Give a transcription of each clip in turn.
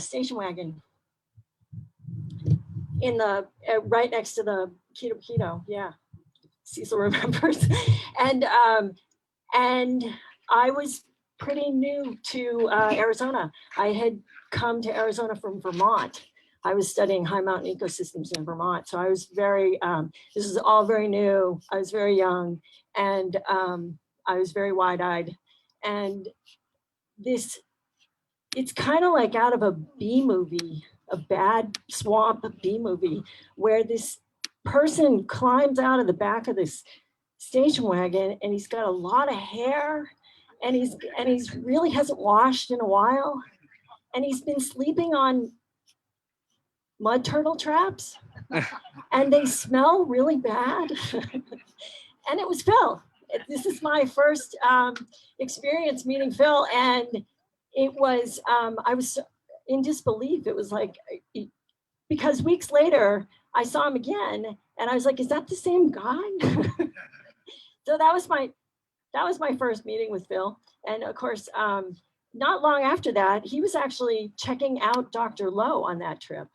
station wagon in the right next to the Keto. Yeah, Cecil remembers. and and I was pretty new to Arizona. I had come to Arizona from Vermont. I was studying high mountain ecosystems in Vermont, so I was very. This is all very new. I was very young, and I was very wide-eyed, and this. It's kind of like out of a B movie, a bad swamp B movie, where this person climbs out of the back of this station wagon and he's got a lot of hair and he's really hasn't washed in a while and he's been sleeping on mud turtle traps and they smell really bad. And it was Phil. This is my first experience meeting Phil, and it was I was in disbelief. It was like, because weeks later I saw him again and I was like, is that the same guy? So that was my first meeting with Phil. And of course, not long after that, he was actually checking out Dr. Lowe on that trip.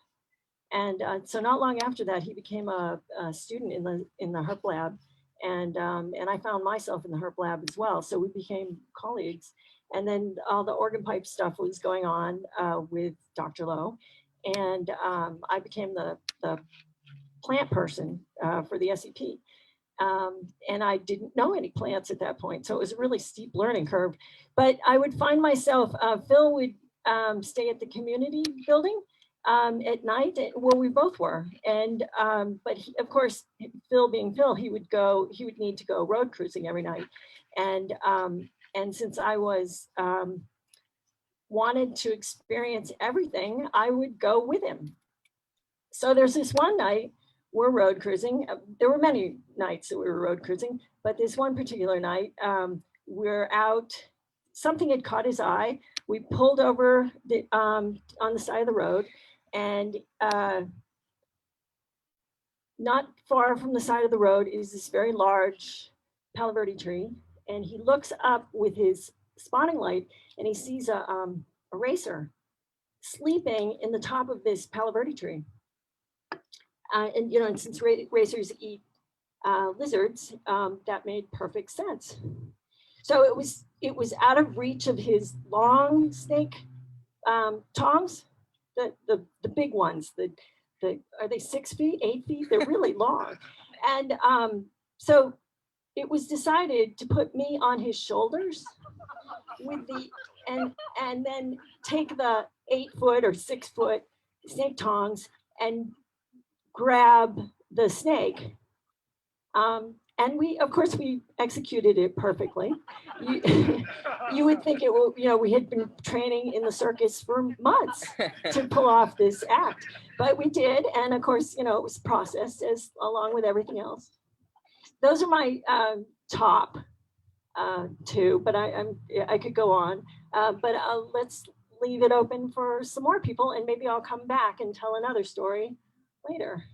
And so not long after that, he became a student in the herp lab. And I found myself in the herp lab as well. So we became colleagues. And then all the organ pipe stuff was going on with Dr. Lowe. And I became the plant person for the SEP. And I didn't know any plants at that point. So it was a really steep learning curve. But I would find myself, Phil would stay at the community building at night. Well, we both were. And, but he, of course, Phil being Phil, he would need to go road cruising every night. And since I was, wanted to experience everything, I would go with him. So there's this one night we're road cruising. There were many nights that we were road cruising, but this one particular night, we're out, something had caught his eye. We pulled over on the side of the road, and not far from the side of the road is this very large Palo Verde tree. And he looks up with his spotting light and he sees a racer sleeping in the top of this Palo Verde tree. And you know, and since racers eat lizards, that made perfect sense. So it was out of reach of his long snake tongs, the big ones. Are they 6 feet, 8 feet? They're really long. And so it was decided to put me on his shoulders with and then take the 8-foot or 6-foot snake tongs and grab the snake. And we, of course, we executed it perfectly. You would think it will, you know, we had been training in the circus for months to pull off this act, but we did. And of course, you know, it was processed as along with everything else. Those are my top two, but I could go on, but let's leave it open for some more people, and maybe I'll come back and tell another story later.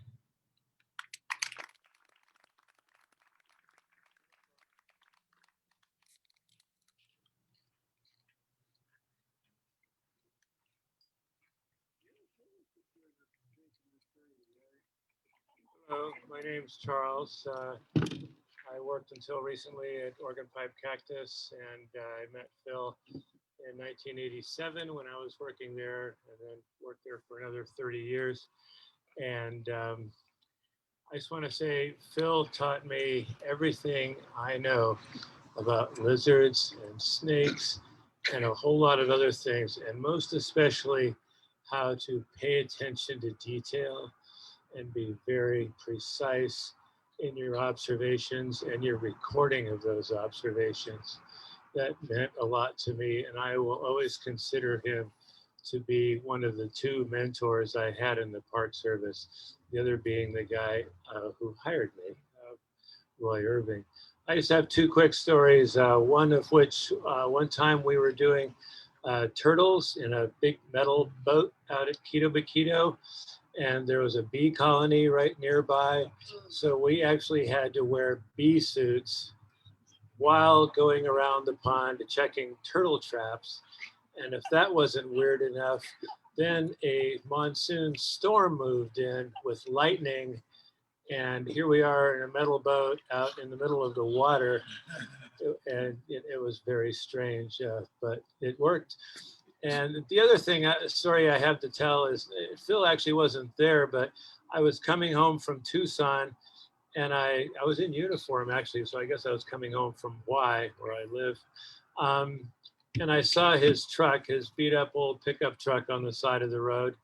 Hello, my name's Charles. I worked until recently at Organ Pipe Cactus, and I met Phil in 1987 when I was working there, and then worked there for another 30 years. And I just want to say, Phil taught me everything I know about lizards and snakes and a whole lot of other things, and most especially how to pay attention to detail and be very precise in your observations and your recording of those observations. That meant a lot to me, and I will always consider him to be one of the two mentors I had in the Park Service, the other being the guy who hired me, Roy Irving. I just have two quick stories, one of which one time we were doing turtles in a big metal boat out at Quito Baquito, and there was a bee colony right nearby. So we actually had to wear bee suits while going around the pond checking turtle traps. And if that wasn't weird enough, Then a monsoon storm moved in with lightning, and here we are in a metal boat out in the middle of the water, and it was very strange, but it worked. And the other story I have to tell is Phil actually wasn't there, but I was coming home from Tucson, and I was in uniform actually, so I guess I was coming home from Y, where I live. And I saw his truck, his beat up old pickup truck on the side of the road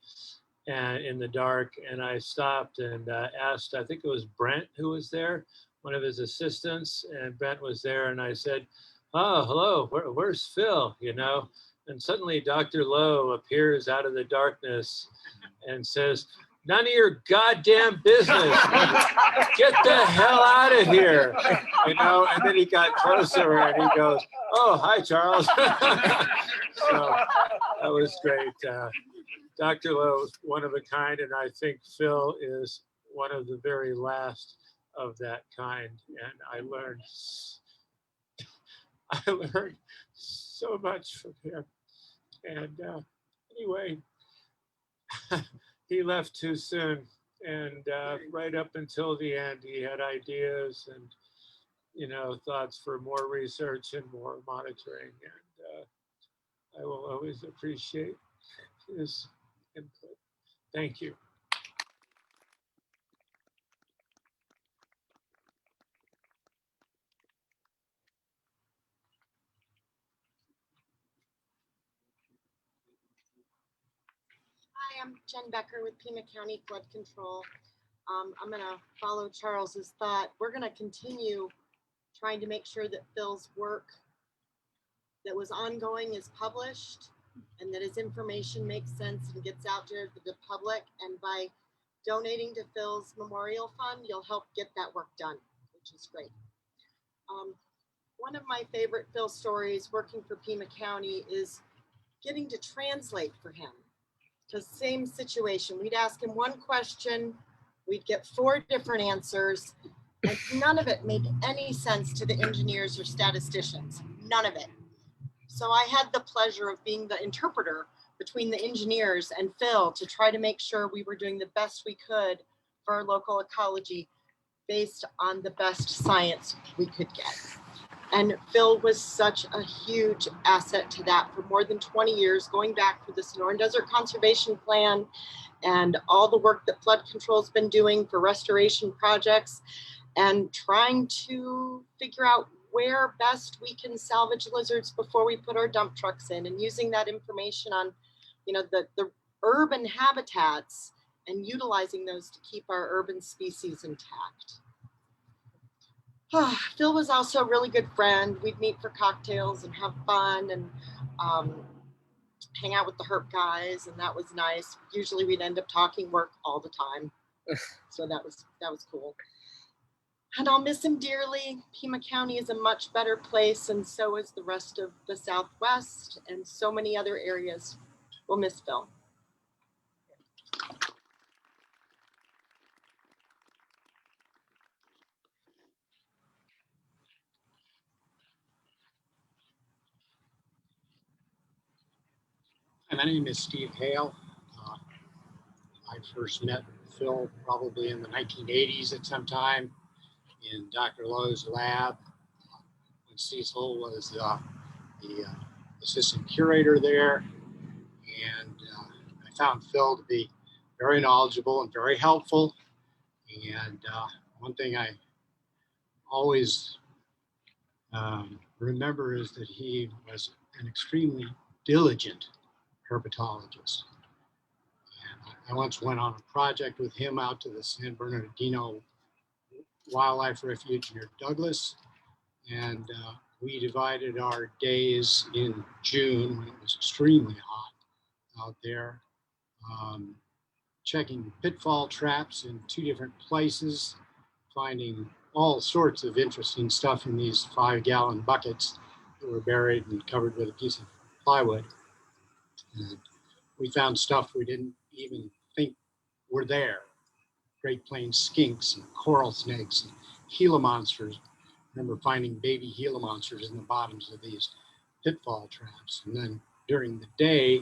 and in the dark. And I stopped and asked, I think it was Brent who was there, one of his assistants, and Brent was there. And I said, oh, hello, where's Phil? You know? And suddenly Dr. Lowe appears out of the darkness and says, none of your goddamn business. Get the hell out of here. You know, and then he got closer and he goes, oh, hi, Charles. So that was great. Dr. Lowe is one of a kind, and I think Phil is one of the very last of that kind. And I learned so much from him. And anyway, he left too soon. And right up until the end, he had ideas and, you know, thoughts for more research and more monitoring. And I will always appreciate his input. Thank you. Hi, I'm Jen Becker with Pima County Flood Control. I'm going to follow Charles's thought. We're going to continue trying to make sure that Phil's work that was ongoing is published and that his information makes sense and gets out to the public. And by donating to Phil's Memorial Fund, you'll help get that work done, which is great. One of my favorite Phil stories working for Pima County is getting to translate for him. Because same situation, we'd ask him one question, we'd get 4 different answers, and none of it made any sense to the engineers or statisticians, none of it. So I had the pleasure of being the interpreter between the engineers and Phil to try to make sure we were doing the best we could for our local ecology based on the best science we could get. And Phil was such a huge asset to that for more than 20 years, going back for the Sonoran Desert Conservation Plan and all the work that flood control's been doing for restoration projects and trying to figure out where best we can salvage lizards before we put our dump trucks in, and using that information on, you know, the urban habitats and utilizing those to keep our urban species intact. Phil was also a really good friend. We'd meet for cocktails and have fun and hang out with the herp guys, and that was nice. Usually we'd end up talking work all the time. So that was cool. And I'll miss him dearly. Pima County is a much better place, and so is the rest of the Southwest and so many other areas. We'll miss Phil. My name is Steve Hale. I first met Phil probably in the 1980s at some time in Dr. Lowe's lab when Cecil was the assistant curator there. And I found Phil to be very knowledgeable and very helpful. And one thing I always remember is that he was an extremely diligent herpetologist. And I once went on a project with him out to the San Bernardino Wildlife Refuge near Douglas, and we divided our days in June when it was extremely hot out there, checking pitfall traps in 2 different places, finding all sorts of interesting stuff in these 5-gallon buckets that were buried and covered with a piece of plywood. And we found stuff we didn't even think were there. Great Plains skinks and coral snakes and Gila monsters. I remember finding baby Gila monsters in the bottoms of these pitfall traps. And then during the day,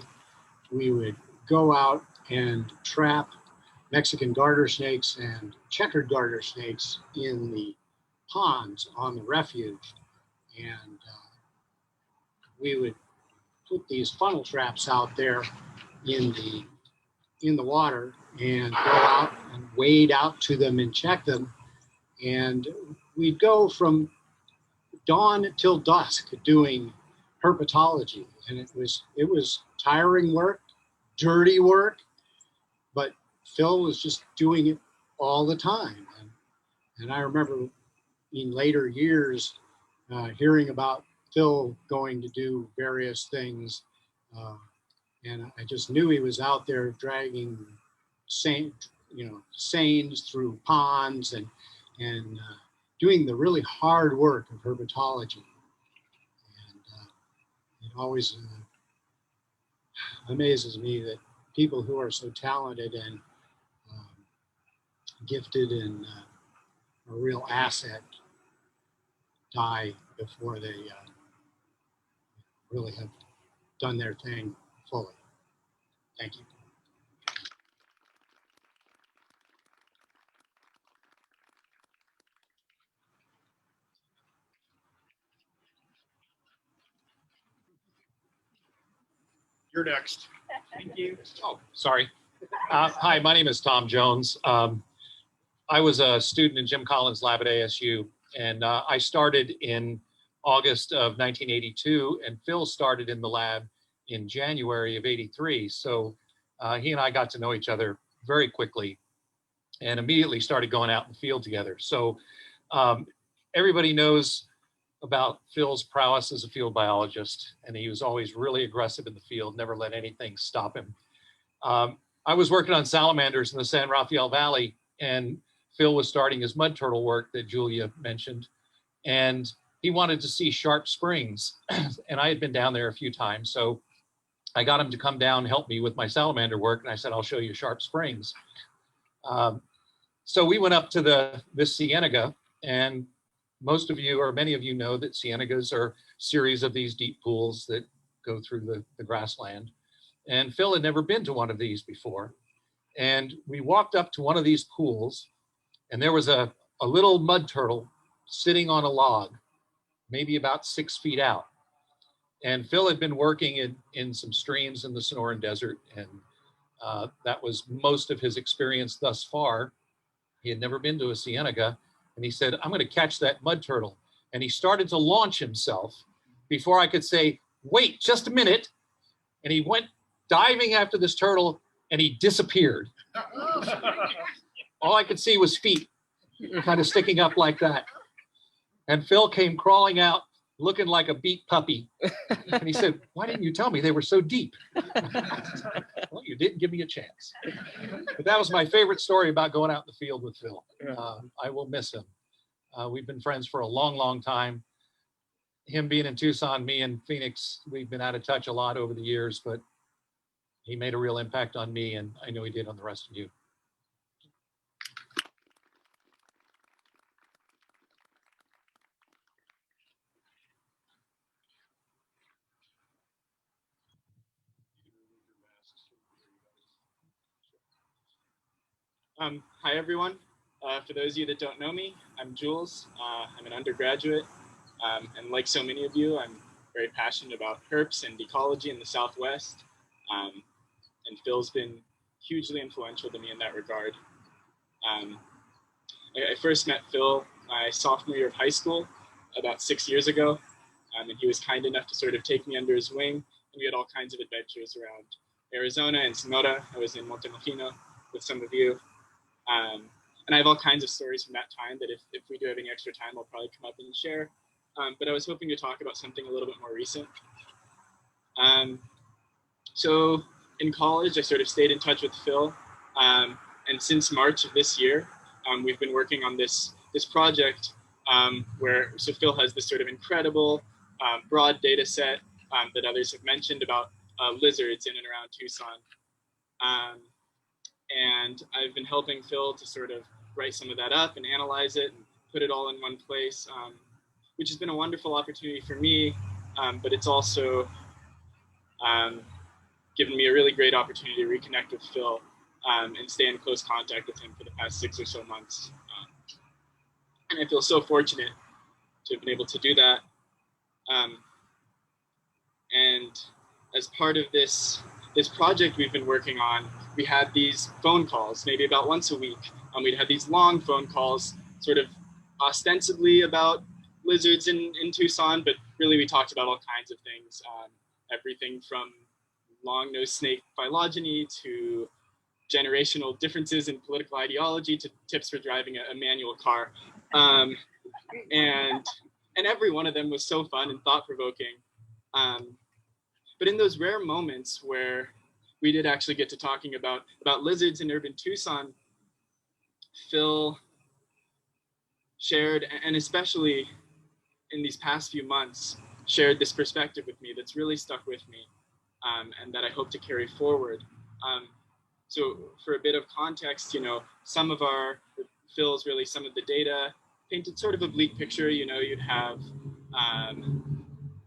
we would go out and trap Mexican garter snakes and checkered garter snakes in the ponds on the refuge. And we would put these funnel traps out there in the water and go out and wade out to them and check them. And we'd go from dawn till dusk doing herpetology. And it was tiring work, dirty work, but Phil was just doing it all the time. And I remember in later years hearing about Phil going to do various things. And I just knew he was out there dragging seines through ponds and doing the really hard work of herpetology. And it always amazes me that people who are so talented and gifted and a real asset die before they really have done their thing fully. Thank you. You're next. Thank you. Oh, sorry. Hi, my name is Tom Jones. I was a student in Jim Collins' lab at ASU, and I started in August of 1982, and Phil started in the lab in January of '83. So he and I got to know each other very quickly and immediately started going out in the field together. So everybody knows about Phil's prowess as a field biologist, and he was always really aggressive in the field, never let anything stop him. I was working on salamanders in the San Rafael Valley, and Phil was starting his mud turtle work that Julia mentioned, and he wanted to see Sharp Springs, and I had been down there a few times, so I got him to come down and help me with my salamander work, and I said, I'll show you Sharp Springs. So we went up to this cienega, and most of you, or many of you, know that cienegas are a series of these deep pools that go through the grassland. And Phil had never been to one of these before. And we walked up to one of these pools, and there was a little mud turtle sitting on a log, maybe about 6 feet out. And Phil had been working in some streams in the Sonoran Desert, and that was most of his experience thus far. He had never been to a cienega. And he said, I'm going to catch that mud turtle. And he started to launch himself before I could say, wait just a minute. And he went diving after this turtle, and he disappeared. All I could see was feet kind of sticking up like that. And Phil came crawling out looking like a beat puppy. And he said, why didn't you tell me they were so deep? Well, you didn't give me a chance. But that was my favorite story about going out in the field with Phil. I will miss him. We've been friends for a long, long time. Him being in Tucson, me in Phoenix, we've been out of touch a lot over the years, but he made a real impact on me, and I know he did on the rest of you. Hi, everyone. For those of you that don't know me, I'm Jules. I'm an undergraduate, and like so many of you, I'm very passionate about herps and ecology in the Southwest. And Phil's been hugely influential to me in that regard. I first met Phil my sophomore year of high school about 6 years ago, and he was kind enough to sort of take me under his wing, and we had all kinds of adventures around Arizona and Sonora. I was in Montemojino with some of you. And I have all kinds of stories from that time that if we do have any extra time, I'll probably come up and share. But I was hoping to talk about something a little bit more recent. So in college, I sort of stayed in touch with Phil. And since March of this year, we've been working on this project so Phil has this sort of incredible broad data set that others have mentioned about lizards in and around Tucson. And I've been helping Phil to sort of write some of that up and analyze it and put it all in one place, which has been a wonderful opportunity for me, but it's also given me a really great opportunity to reconnect with Phil and stay in close contact with him for the past 6 or so months. And I feel so fortunate to have been able to do that. And as part of this project we've been working on, we had these phone calls, maybe about once a week. We'd have these long phone calls, sort of ostensibly about lizards in Tucson, but really we talked about all kinds of things, everything from long-nosed snake phylogeny to generational differences in political ideology to tips for driving a manual car. And every one of them was so fun and thought-provoking. But in those rare moments where we did actually get to talking about lizards in urban Tucson, Phil shared, and especially in these past few months, shared this perspective with me that's really stuck with me, and that I hope to carry forward. So for a bit of context, some of Phil's really some of the data painted sort of a bleak picture. You'd have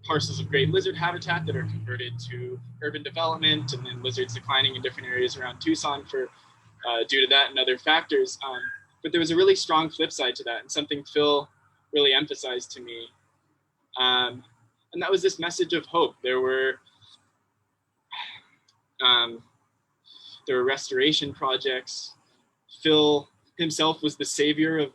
parcels of great lizard habitat that are converted to urban development, and then lizards declining in different areas around Tucson due to that and other factors. But there was a really strong flip side to that, and something Phil really emphasized to me. And that was this message of hope. There were restoration projects. Phil himself was the savior of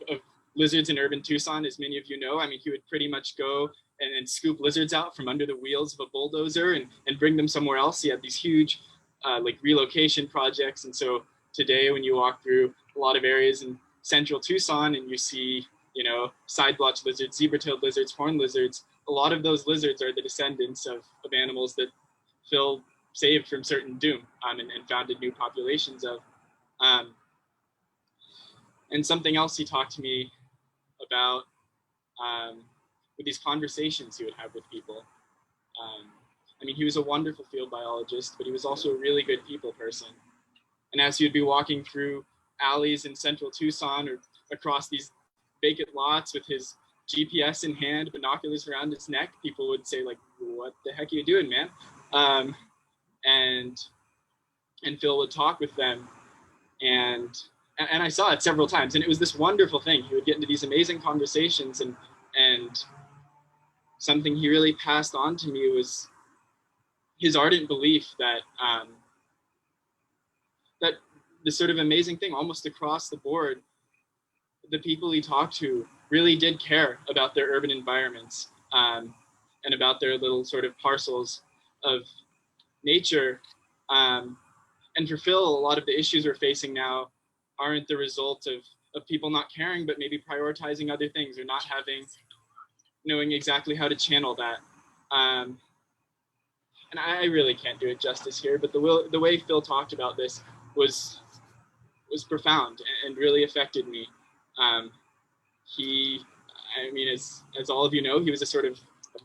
lizards in urban Tucson, as many of you know. He would pretty much go and scoop lizards out from under the wheels of a bulldozer and bring them somewhere else. He had these huge relocation projects. And so today when you walk through a lot of areas in central Tucson and you see, side blotch lizards, zebra-tailed lizards, horned lizards, a lot of those lizards are the descendants of animals that Phil saved from certain doom and founded new populations of. And something else he talked to me about with these conversations he would have with people. He was a wonderful field biologist, but he was also a really good people person. And as he would be walking through alleys in central Tucson or across these vacant lots with his GPS in hand, binoculars around his neck, people would say, what the heck are you doing, man? And Phil would talk with them, and I saw it several times, and it was this wonderful thing. He would get into these amazing conversations, and something he really passed on to me was his ardent belief that that this sort of amazing thing, almost across the board, the people he talked to really did care about their urban environments and about their little sort of parcels of nature. And for Phil, a lot of the issues we're facing now aren't the result of people not caring, but maybe prioritizing other things or not knowing exactly how to channel that. And I really can't do it justice here, but the way Phil talked about this was profound and really affected me. As all of you know, he was a sort of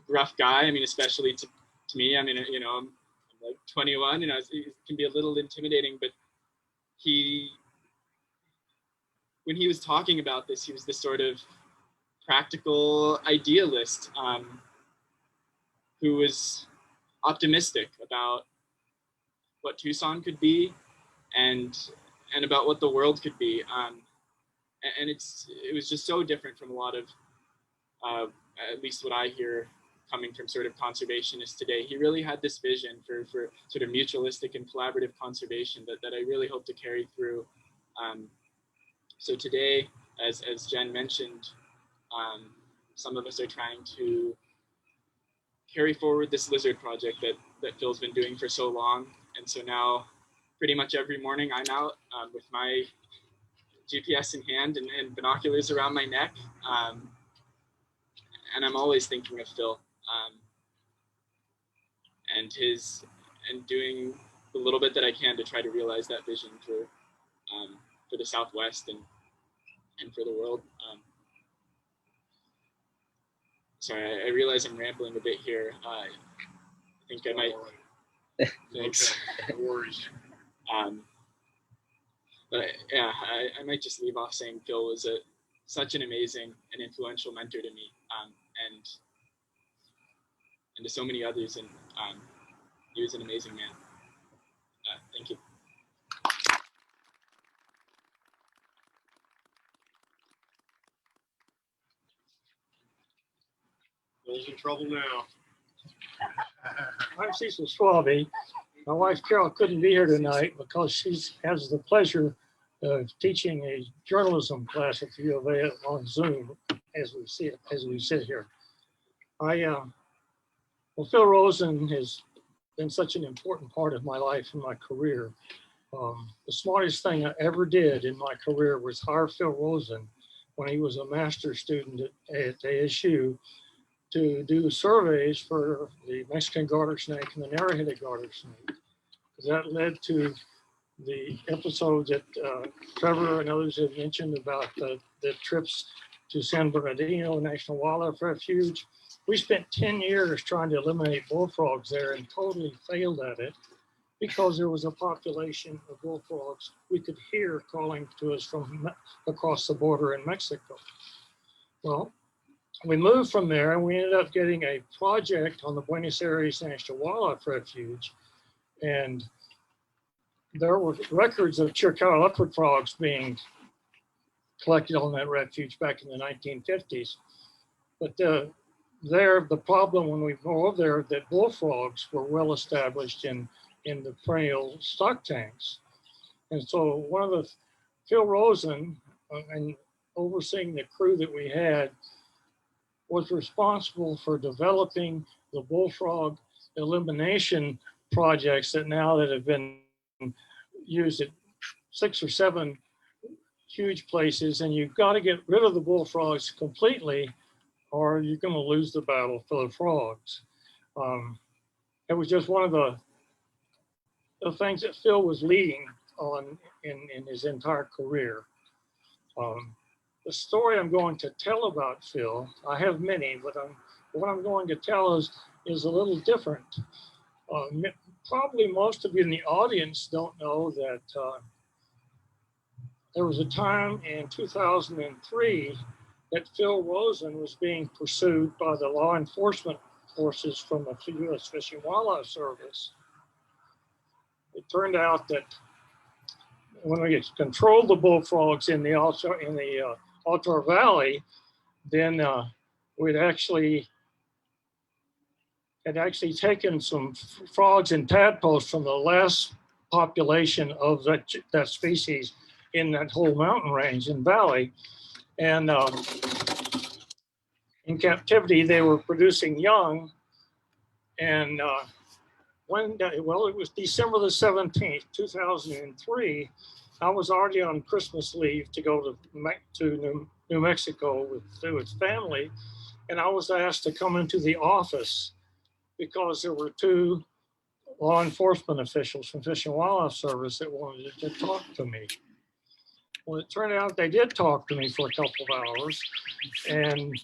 gruff guy. Especially to me. I'm like 21. It can be a little intimidating, but when he was talking about this, he was this sort of practical idealist who was optimistic about what Tucson could be and about what the world could be. And it was just so different from a lot of, at least what I hear coming from sort of conservationists today. He really had this vision for sort of mutualistic and collaborative conservation that I really hope to carry through. So today, as Jen mentioned, some of us are trying to carry forward this lizard project that Phil's been doing for so long. And so now pretty much every morning I'm out with my GPS in hand and binoculars around my neck. And I'm always thinking of Phil and doing the little bit that I can to try to realize that vision for the Southwest and for the world. Sorry, I realize I'm rambling a bit here. I think I might. Thanks. No worries. But I might just leave off saying Phil was such an amazing and influential mentor to me, and to so many others, and he was an amazing man. Thank you. Phil's in trouble now. I'm Cecil Schwabe. My wife Carol couldn't be here tonight because she has the pleasure of teaching a journalism class at the U of A on Zoom as we sit here. Well, Phil Rosen has been such an important part of my life and my career. The smartest thing I ever did in my career was hire Phil Rosen when he was a master's student at ASU to do surveys for the Mexican garter snake and the narrow-headed garter snake. That led to the episode that Trevor and others have mentioned about the trips to San Bernardino National Wildlife Refuge. We spent 10 years trying to eliminate bullfrogs there and totally failed at it because there was a population of bullfrogs we could hear calling to us from across the border in Mexico. Well, we moved from there and we ended up getting a project on the Buenos Aires National Wildlife Refuge. And there were records of Chiricahua leopard frogs being collected on that refuge back in the 1950s. But the problem when we go over there, that bullfrogs were well established in the perennial stock tanks. And so Phil Rosen, and overseeing the crew that we had, was responsible for developing the bullfrog elimination projects that have been used at 6 or 7 huge places. And you've got to get rid of the bullfrogs completely or you're going to lose the battle for the frogs. It was just one of the things that Phil was leading on in his entire career. The story I'm going to tell about Phil, I have many, but what I'm going to tell is a little different. Probably most of you in the audience don't know that there was a time in 2003 that Phil Rosen was being pursued by the law enforcement forces from the U.S. Fish and Wildlife Service. It turned out that when we controlled the bullfrogs in the Altar Valley, then we'd actually taken some frogs and tadpoles from the last population of that species in that whole mountain range and valley. And in captivity, they were producing young. And one day, well, it was December the 17th, 2003. I was already on Christmas leave to go to New Mexico with family. And I was asked to come into the office because there were 2 law enforcement officials from Fish and Wildlife Service that wanted to talk to me. Well, it turned out they did talk to me for a couple of hours. And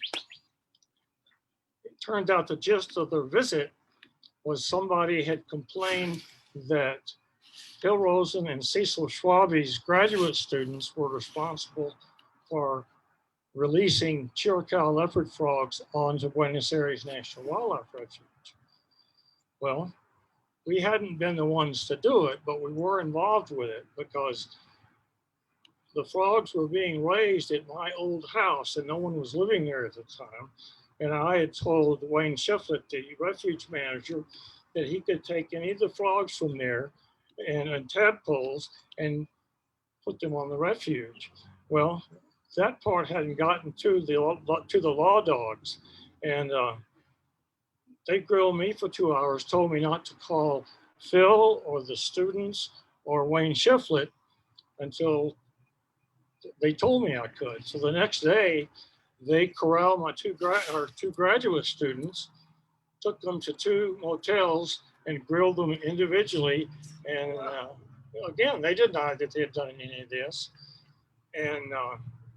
it turned out the gist of their visit was somebody had complained that Phil Rosen and Cecil Schwabe's graduate students were responsible for releasing Chiricahua leopard frogs onto Buenos Aires National Wildlife Refuge. Well, we hadn't been the ones to do it, but we were involved with it because the frogs were being raised at my old house and no one was living there at the time. And I had told Wayne Shiflett, the refuge manager, that he could take any of the frogs from there and tadpoles and put them on the refuge. Well, that part hadn't gotten to the law dogs. And they grilled me for 2 hours, told me not to call Phil or the students or Wayne Shiflett until they told me I could. So the next day, they corralled my two graduate students, took them to 2 motels and grilled them individually. And again, they denied that they had done any of this. And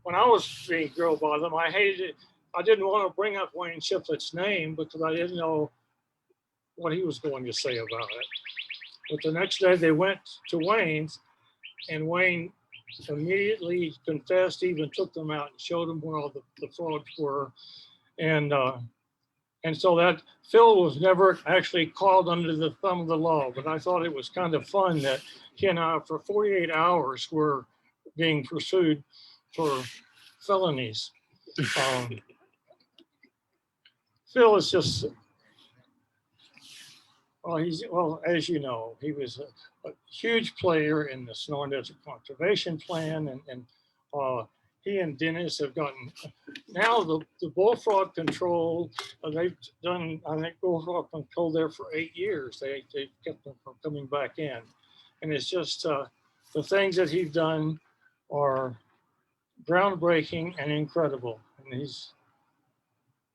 when I was being grilled by them, I hated it. I didn't want to bring up Wayne Shiflett's name because I didn't know what he was going to say about it. But the next day they went to Wayne's, and Wayne immediately confessed, even took them out and showed them where all the frogs were. And And so that Phil was never actually called under the thumb of the law, but I thought it was kind of fun that he and I, for 48 hours, were being pursued for felonies. Phil is just, well, as you know, he was a huge player in the Sonoran Desert Conservation Plan, and he and Dennis have gotten, now the bullfrog control, they've done, I think, bullfrog control there for 8 years. They kept them from coming back in. And it's just, the things that he's done are groundbreaking and incredible. And he's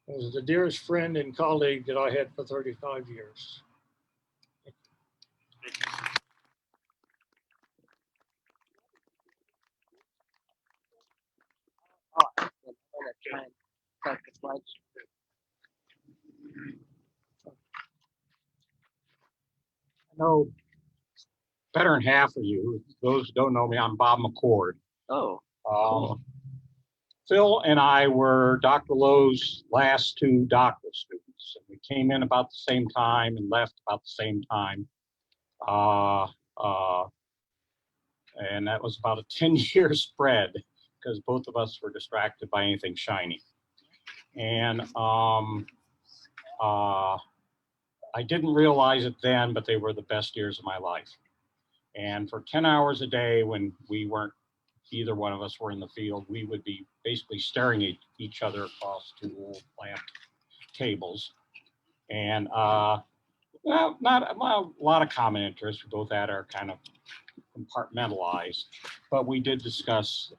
was the dearest friend and colleague that I had for 35 years. I know better than half of you. Those who don't know me, I'm Bob McCord. Oh, Phil and I were Dr. Lowe's last 2 doctoral students. And we came in about the same time and left about the same time. And that was about a 10-year spread because both of us were distracted by anything shiny. And I didn't realize it then, but they were the best years of my life. And for 10 hours a day, when we weren't, either one of us were in the field, we would be basically staring at each other across 2 old lamp tables. And well, not a lot of common interests. We both had our kind of compartmentalized, but we did discuss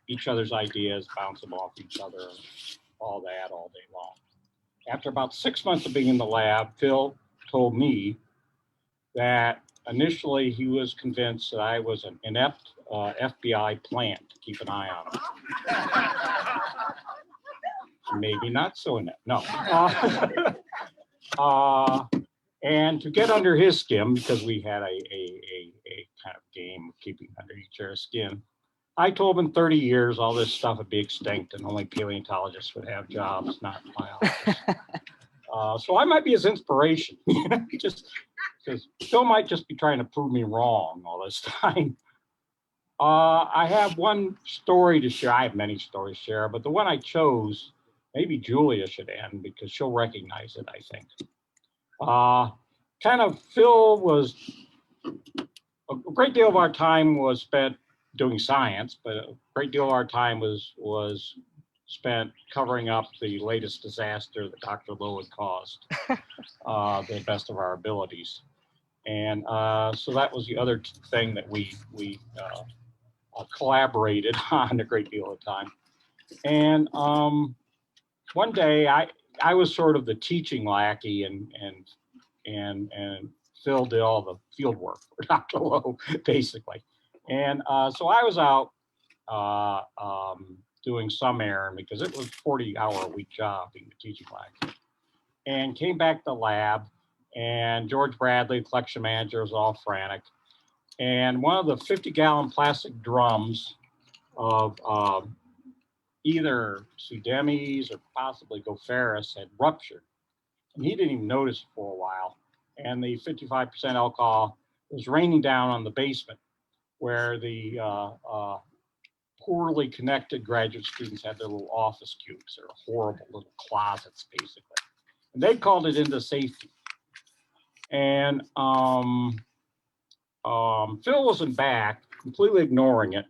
each other's ideas, bounce them off each other, and all that all day long. After about 6 months of being in the lab, Phil told me that initially he was convinced that I was an inept FBI plant to keep an eye on him. Maybe not so inept, no. And to get under his skin, because we had a kind of game of keeping under each other's skin, I told him in 30 years all this stuff would be extinct and only paleontologists would have jobs, not biologists. So I might be his inspiration, just because Phil might just be trying to prove me wrong all this time. I have one story to share. I have many stories to share, but the one I chose, maybe Julia should end because she'll recognize it, I think. Kind of Phil was, a great deal of our time was spent doing science, but a great deal of our time was spent covering up the latest disaster that Dr. Lowe had caused, the best of our abilities. And so that was the other thing that we collaborated on a great deal of time. And one day I was sort of the teaching lackey, and Phil did all the field work for Dr. Lowe, basically. And so I was out doing some errand because it was a 40-hour-a-week job being a teaching lackey, and came back to the lab, and George Bradley, collection manager, was all frantic. And one of the 50-gallon plastic drums of either Pseudemes or possibly Gopherus had ruptured. And he didn't even notice it for a while. And the 55% alcohol was raining down on the basement where the poorly connected graduate students had their little office cubes. They're horrible little closets, basically. And they called it into safety. And Phil wasn't back, completely ignoring it,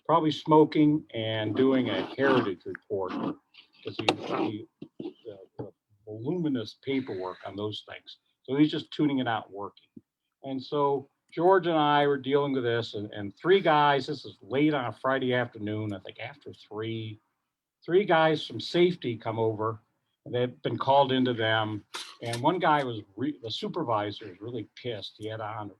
probably smoking and doing a heritage report because the voluminous paperwork on those things. So he's just tuning it out and working. And so George and I were dealing with this, and 3 guys, this is late on a Friday afternoon, I think after 3 guys from safety come over, and they'd been called into them. And one guy was, the supervisor was really pissed. He had on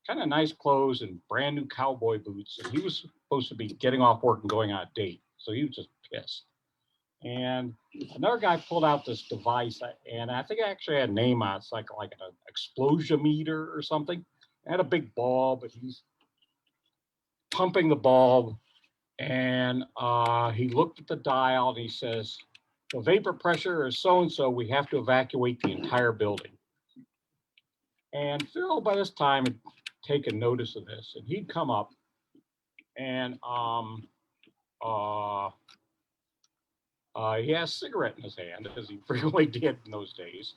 kind of nice clothes and brand new cowboy boots. And he was supposed to be getting off work and going on a date. So he was just pissed. And another guy pulled out this device, and I think it actually had a name on it. It's like an explosiometer or something. It had a big bulb, but he's pumping the bulb. And he looked at the dial and he says, the vapor pressure is so-and-so, we have to evacuate the entire building. And Phil, by this time, had taken notice of this, and he'd come up and he has a cigarette in his hand, as he frequently did in those days.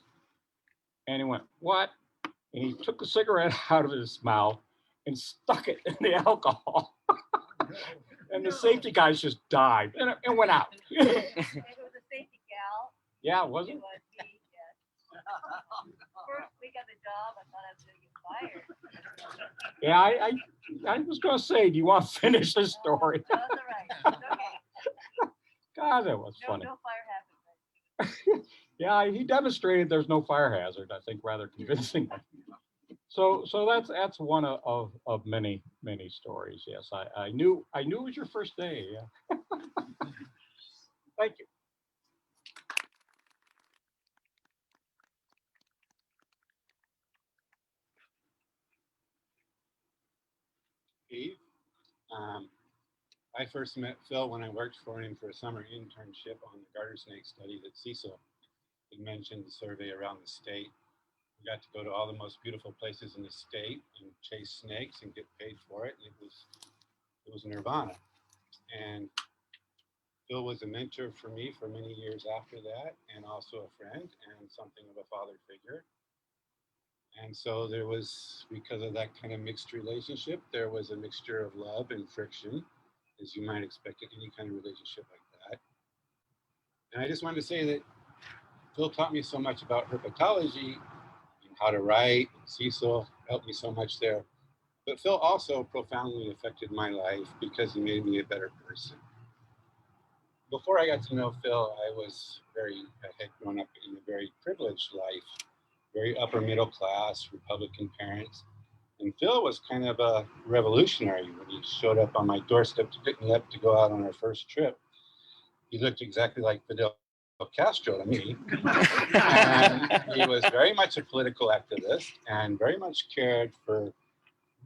And he went, "What?" And he took the cigarette out of his mouth and stuck it in the alcohol. And the safety guys just dived and went out. It was a safety gal. Yeah, was It it? was me, yes. First week on the job, I thought I was gonna get fired. Yeah, I was going to say, do you want to finish this story? No, that's all right. It's okay. God, that was funny. No fire happened. Yeah, he demonstrated there's no fire hazard, I think, rather convincingly. So that's one of many stories. Yes, I knew it was your first day. Yeah. Thank you. Steve. I first met Phil when I worked for him for a summer internship on the garter snake study that Cecil had mentioned, the survey around the state. We got to go to all the most beautiful places in the state and chase snakes and get paid for it. And it was nirvana. And Phil was a mentor for me for many years after that, and also a friend and something of a father figure. And so there was, because of that kind of mixed relationship, there was a mixture of love and friction, as you might expect in any kind of relationship like that. And I just wanted to say that Phil taught me so much about herpetology and how to write. Cecil helped me so much there. But Phil also profoundly affected my life because he made me a better person. Before I got to know Phil, I had grown up in a very privileged life, very upper middle class, Republican parents. And Phil was kind of a revolutionary when he showed up on my doorstep to pick me up to go out on our first trip. He looked exactly like Fidel Castro to me. And he was very much a political activist and very much cared for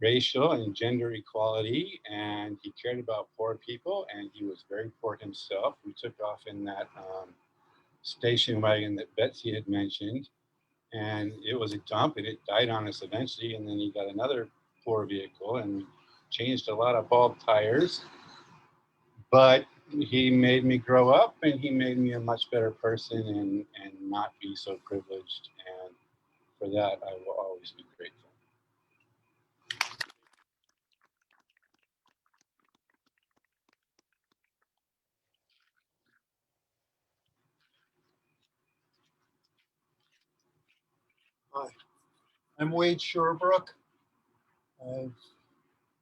racial and gender equality, and he cared about poor people, and he was very poor himself. We took off in that station wagon that Betsy had mentioned, and it was a dump, and it died on us eventually, and then he got another poor vehicle, and we changed a lot of bald tires, but he made me grow up, and he made me a much better person and not be so privileged, and for that I will always be grateful. Hi, I'm Wade Sherbrooke.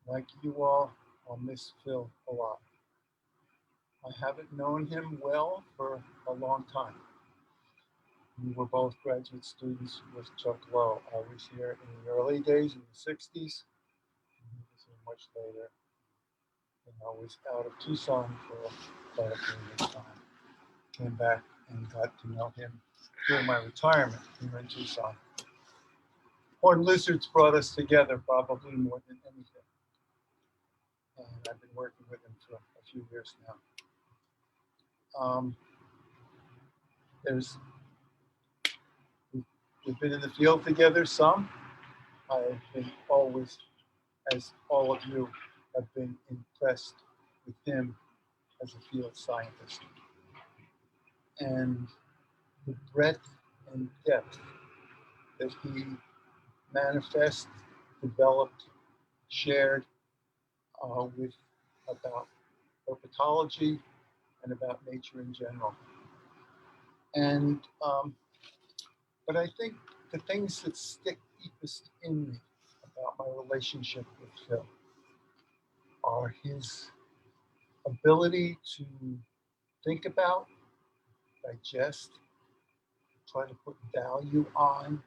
Like you all, I'll miss Phil a lot. I haven't known him well for a long time. We were both graduate students with Chuck Lowe. I was here in the early days in the 60s. And he was here much later. And I was out of Tucson for about a period of time. Came back and got to know him during my retirement here in Tucson. Horned lizards brought us together probably more than anything. And I've been working with him for a few years now. We've been in the field together some. I've been always, as all of you have been impressed with him as a field scientist. And the breadth and depth that he manifests, developed, shared with about herpetology and about nature in general. And but I think the things that stick deepest in me about my relationship with Phil are his ability to think about, digest, try to put value on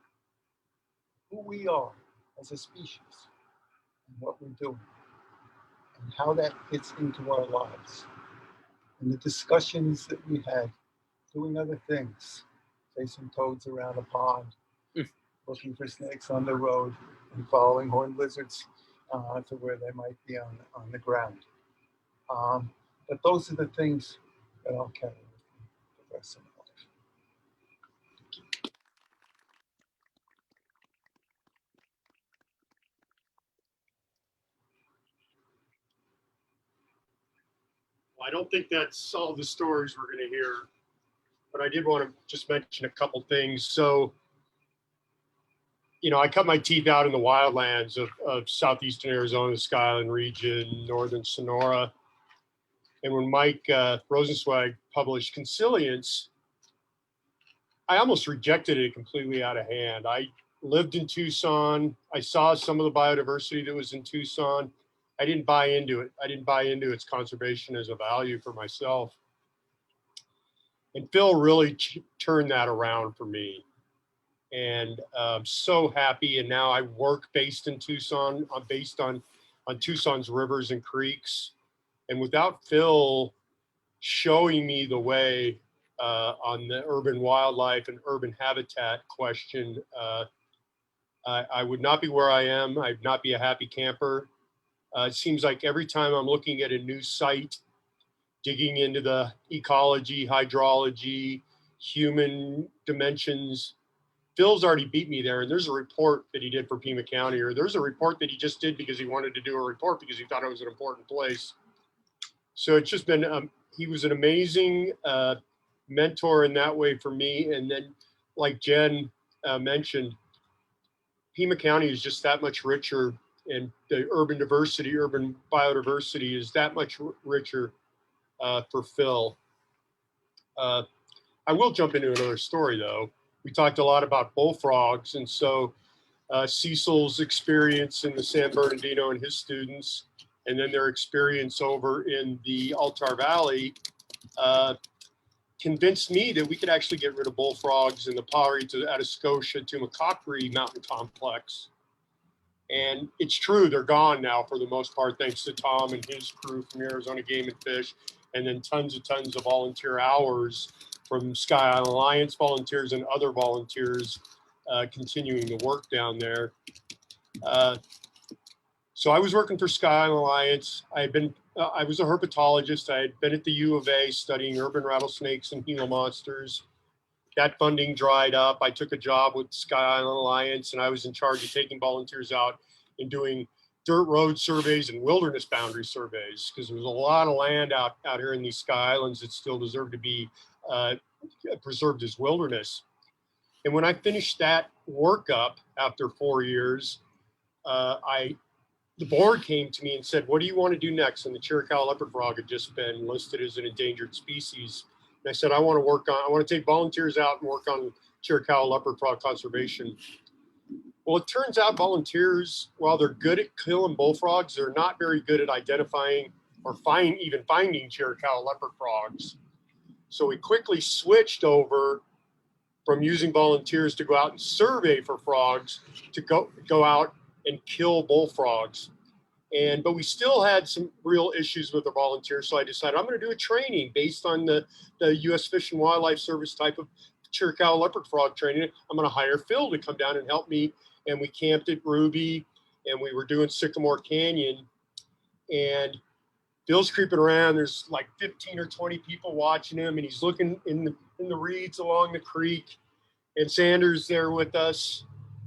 who we are as a species and what we're doing and how that fits into our lives. And the discussions that we had doing other things, chasing toads around a pond, looking for snakes on the road, and following horned lizards to where they might be on the ground. But those are the things that I'll carry with me the rest of my life. I don't think that's all the stories we're going to hear, but I did want to just mention a couple things. So, I cut my teeth out in the wildlands of southeastern Arizona, the Skyline region, northern Sonora. And when Mike Rosenswag published Consilience, I almost rejected it completely out of hand. I lived in Tucson. I saw some of the biodiversity that was in Tucson. I didn't buy into it. I didn't buy into its conservation as a value for myself. And Phil really turned that around for me. And I'm so happy. And now I work based in Tucson. I'm based on Tucson's rivers and creeks. And without Phil showing me the way on the urban wildlife and urban habitat question, I would not be where I am. I'd not be a happy camper. It seems like every time I'm looking at a new site, digging into the ecology, hydrology, human dimensions, Phil's already beat me there. And there's a report that he did for Pima County, or there's a report that he just did because he wanted to do a report because he thought it was an important place. So it's just been, he was an amazing mentor in that way for me. And then, like Jen mentioned, Pima County is just that much richer, and the urban diversity, urban biodiversity is that much richer for Phil. I will jump into another story though. We talked a lot about bullfrogs, and so Cecil's experience in the San Bernardino and his students, and then their experience over in the Altar Valley convinced me that we could actually get rid of bullfrogs in the Pari to Atascosa to Macockery mountain complex. And it's true, they're gone now for the most part, thanks to Tom and his crew from Arizona Game and Fish, and then tons of volunteer hours from Sky Island Alliance volunteers and other volunteers continuing the work down there. So I was working for Sky Island Alliance. I was a herpetologist. I had been at the U of A studying urban rattlesnakes and Gila monsters. That funding dried up. I took a job with Sky Island Alliance, and I was in charge of taking volunteers out and doing dirt road surveys and wilderness boundary surveys, because there was a lot of land out here in these Sky Islands that still deserve to be preserved as wilderness. And when I finished that workup after 4 years, the board came to me and said, "What do you want to do next?" And the Chiricahua leopard frog had just been listed as an endangered species. And I said, I want to take volunteers out and work on Chiricahua leopard frog conservation. Well, it turns out volunteers, while they're good at killing bullfrogs, they're not very good at identifying or even finding Chiricahua leopard frogs. So we quickly switched over from using volunteers to go out and survey for frogs to go out and kill bullfrogs. But we still had some real issues with the volunteers. So I decided I'm going to do a training based on the U.S. Fish and Wildlife Service type of Chiricahua leopard frog training. I'm going to hire Phil to come down and help me. And we camped at Ruby, and we were doing Sycamore Canyon. And Phil's creeping around. There's like 15 or 20 people watching him, and he's looking in the reeds along the creek. And Sanders there with us.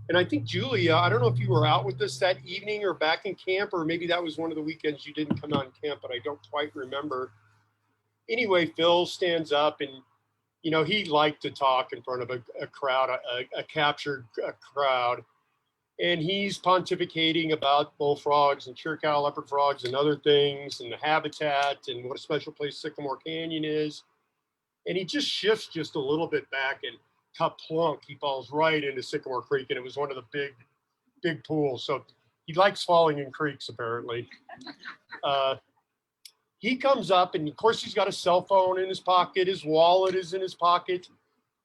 And I think Julia, I don't know if you were out with us that evening or back in camp, or maybe that was one of the weekends you didn't come on camp, but I don't quite remember. Anyway, Phil stands up, and he liked to talk in front of a crowd, a captured crowd. And he's pontificating about bullfrogs and Chiricahua leopard frogs and other things and the habitat and what a special place Sycamore Canyon is. And he just shifts just a little bit back, and plunk, he falls right into Sycamore Creek. And it was one of the big pools. So he likes falling in creeks, apparently. He comes up, and of course he's got a cell phone in his pocket. His wallet is in his pocket.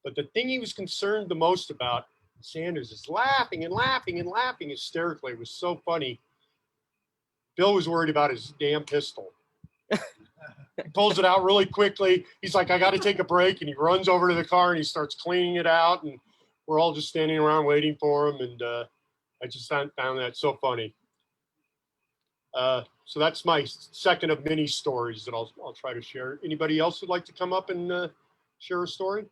But the thing he was concerned the most about, Sanders is laughing and laughing and laughing hysterically. It was so funny. Bill was worried about his damn pistol. He pulls it out really quickly. He's like, I got to take a break. And he runs over to the car and he starts cleaning it out. And we're all just standing around waiting for him. And I just found that so funny. So that's my second of many stories that I'll try to share. Anybody else would like to come up and share a story?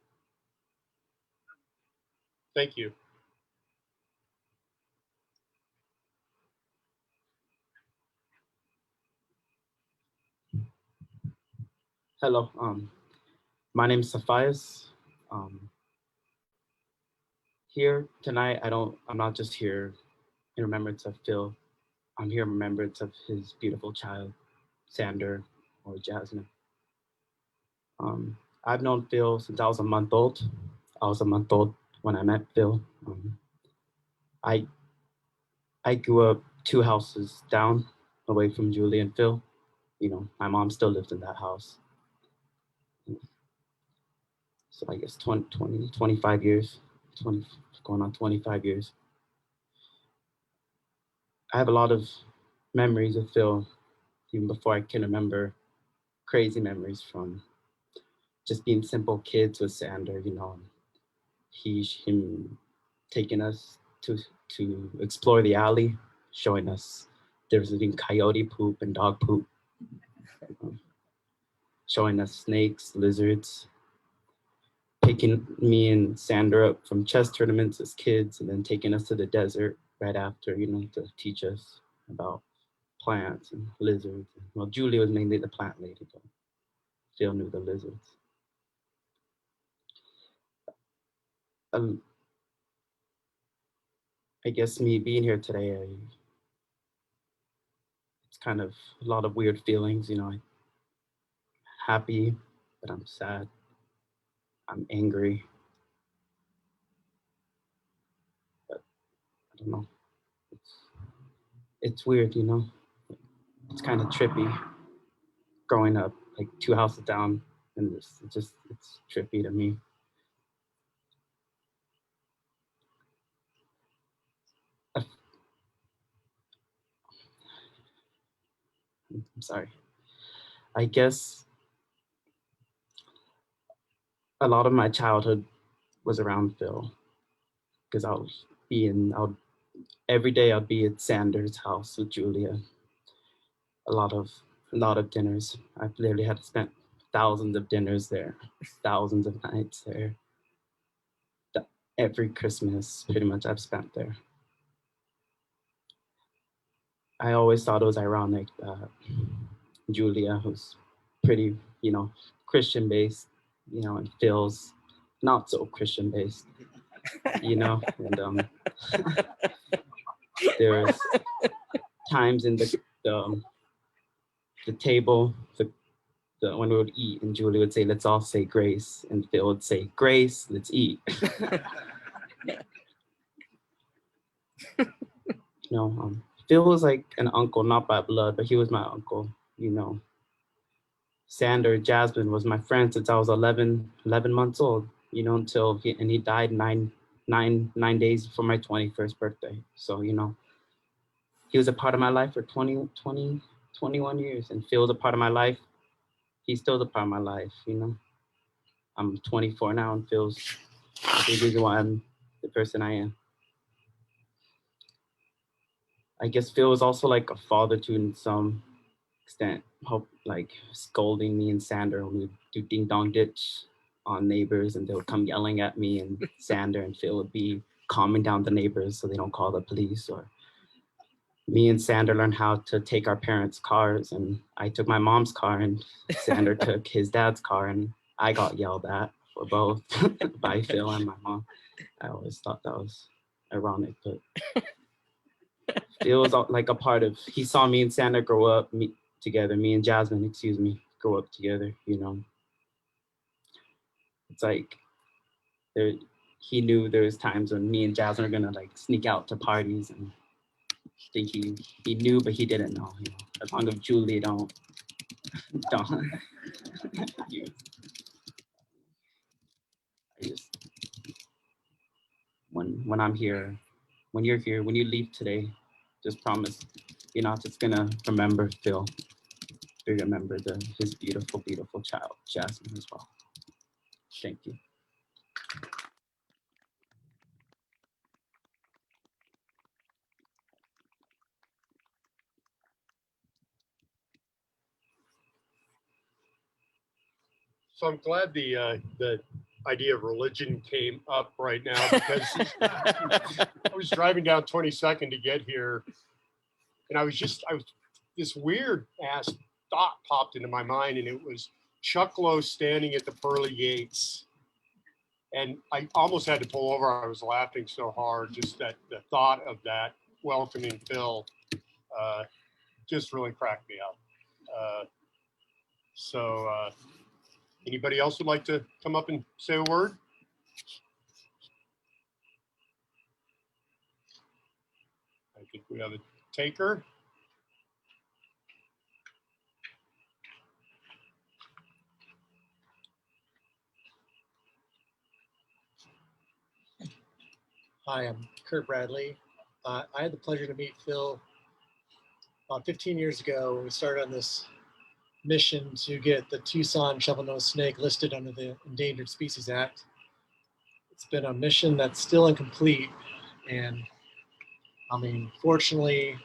Thank you. Hello, my name is Saphias. Here tonight, I'm not just here in remembrance of Phil. I'm here in remembrance of his beautiful child, Sander or Jasmine. I've known Phil since I was a month old. I was a month old when I met Phil. I I grew up 2 houses down away from Julie and Phil. You know, my mom still lived in that house. So I guess 25 years, 20, going on 25 years. I have a lot of memories of Phil, even before I can remember crazy memories from just being simple kids with Sander, you know. Him taking us to explore the alley, showing us difference between coyote poop and dog poop, showing us snakes, lizards, picking me and Sandra up from chess tournaments as kids, and then taking us to the desert right after, you know, to teach us about plants and lizards. Well, Julie was mainly the plant lady, but Phil knew the lizards. I guess me being here today, it's kind of a lot of weird feelings, you know. I'm happy, but I'm sad. I'm angry. But I don't know. It's weird, you know. It's kind of trippy growing up, like 2 houses down, and this it's trippy to me. I'm sorry. I guess a lot of my childhood was around Phil because every day I'd be at Sanders' house with Julia. A lot of dinners. I've literally had to spend thousands of dinners there, thousands of nights there. Every Christmas, pretty much, I've spent there. I always thought it was ironic that Julia, who's pretty, you know, Christian based, you know, and Phil's not so Christian based, you know, and there's times in the table, when we would eat, and Julie would say, "Let's all say grace," and Phil would say, "Grace, let's eat." You know, Phil was like an uncle, not by blood, but he was my uncle, you know. Sander, Jasmine was my friend since I was 11 months old, you know, until he died 9 days before my 21st birthday. So, you know, he was a part of my life for 21 years, and Phil was a part of my life. He's still a part of my life, you know. I'm 24 now, and Phil's a big reason why I'm the person I am. I guess Phil was also like a father to some extent, like scolding me and Sander when we do ding dong ditch on neighbors, and they would come yelling at me, and Sander and Phil would be calming down the neighbors so they don't call the police. Or me and Sander learned how to take our parents' cars, and I took my mom's car, and Sander took his dad's car, and I got yelled at for both by Phil and my mom. I always thought that was ironic, but Phil was like a part of. He saw me and Sander grow up together. Me and Jasmine, excuse me, grow up together. You know, it's like there. He knew there was times when me and Jasmine are gonna like sneak out to parties, and think he knew, but he didn't know. You know, as long as Julie don't. you, I just when I'm here, when you're here, when you leave today, just promise you're not just gonna remember Phil. You're gonna remember his beautiful, beautiful child, Jasmine, as well. Thank you. So I'm glad the idea of religion came up right now, because I was driving down 22nd to get here, and I was this weird ass thought popped into my mind, and it was, Chuck Lowe standing at the pearly gates. And I almost had to pull over. I was laughing so hard. Just that the thought of that welcoming Phil just really cracked me up. Anybody else would like to come up and say a word? I think we have a taker. Hi, I'm Kurt Bradley. I had the pleasure to meet Phil about 15 years ago when we started on this mission to get the Tucson shovel-nosed snake listed under the Endangered Species Act. It's been a mission that's still incomplete, and I mean, fortunately,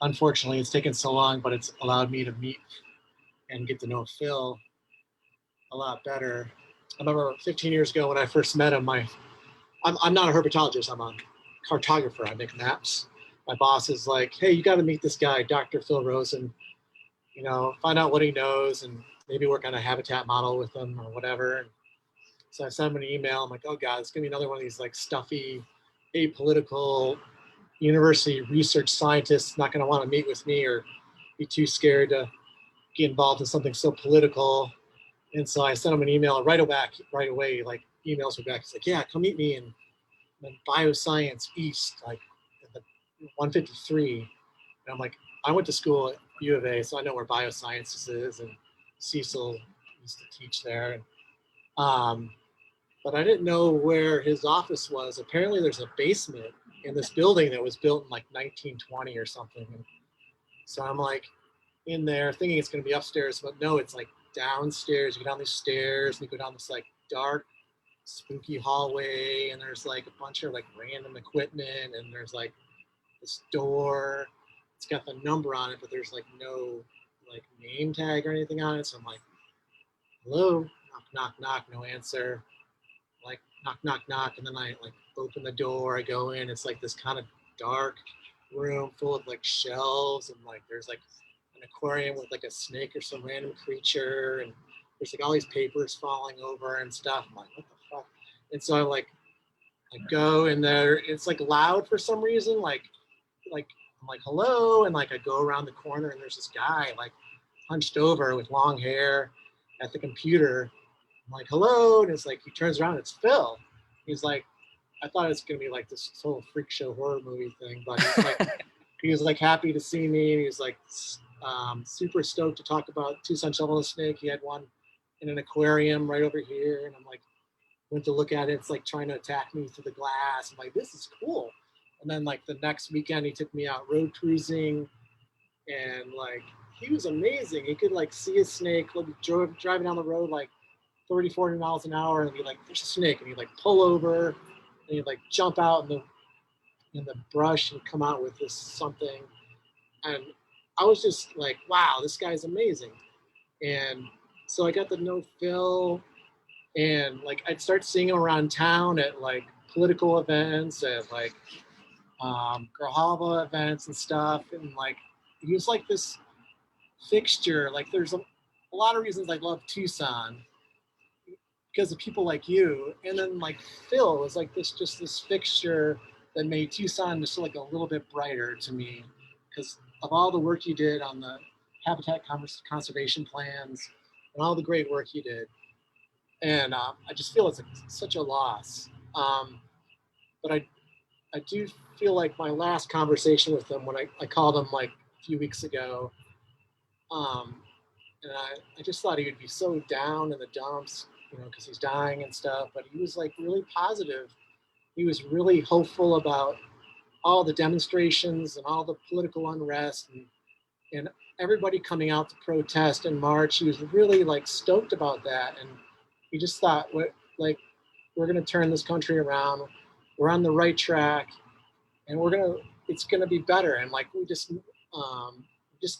unfortunately, it's taken so long, but it's allowed me to meet and get to know Phil a lot better. I remember 15 years ago when I first met him, I'm not a herpetologist, I'm a cartographer, I make maps. My boss is like, hey, you got to meet this guy, Dr. Phil Rosen, you know, find out what he knows and maybe work on a habitat model with him or whatever. And so I sent him an email. I'm like, oh God, it's gonna be another one of these like stuffy, apolitical university research scientists not gonna want to meet with me or be too scared to get involved in something so political. And so I sent him an email right away, like emails were back. He's like, yeah, come meet me in Bioscience East, like at the 153. And I'm like, I went to school at U of A, so I know where biosciences is, and Cecil used to teach there. But I didn't know where his office was. Apparently there's a basement in this building that was built in like 1920 or something. And so I'm like in there thinking it's gonna be upstairs, but no, it's like downstairs. You go down these stairs and you go down this like dark, spooky hallway, and there's like a bunch of like random equipment, and there's like this door. It's got the number on it, but there's like no like name tag or anything on it. So I'm like, hello, knock, knock, knock, no answer. Like knock, knock, knock, and then I like open the door. I go in. It's like this kind of dark room full of like shelves, and like there's like an aquarium with like a snake or some random creature, and there's like all these papers falling over and stuff. I'm like, what the fuck? And so I go in there. It's like loud for some reason. Like I'm like hello, and like I go around the corner, and there's this guy like hunched over with long hair at the computer. I'm like hello, and it's like he turns around. It's Phil. He's like, I thought it was gonna be like this total freak show horror movie thing, but he's like, he was like happy to see me. And he was like super stoked to talk about Tucson shovel-nosed snake. He had one in an aquarium right over here, and I'm like, went to look at it. It's like trying to attack me through the glass. I'm like, this is cool. And then like the next weekend, he took me out road cruising, and like he was amazing. He could like see a snake, like driving down the road like 30, 40 miles an hour, and be like, there's a snake, and he'd like pull over, and he'd like jump out in the brush and come out with this something. And I was just like, wow, this guy's amazing. And so I got to know Phil, and like I'd start seeing him around town at like political events, at like Grijalva events and stuff. And like he was like this fixture. Like there's a lot of reasons I love Tucson because of people like you. And then like Phil was like this fixture that made Tucson just like a little bit brighter to me because of all the work you did on the habitat conservation plans and all the great work you did. And I just feel it's such a loss. But I do feel like my last conversation with him when I called him like a few weeks ago, and I just thought he would be so down in the dumps, you know, because he's dying and stuff, but he was like really positive. He was really hopeful about all the demonstrations and all the political unrest and everybody coming out to protest in March. He was really like stoked about that. And he just thought, like, we're going to turn this country around. We're on the right track, and it's going to be better. And like, we just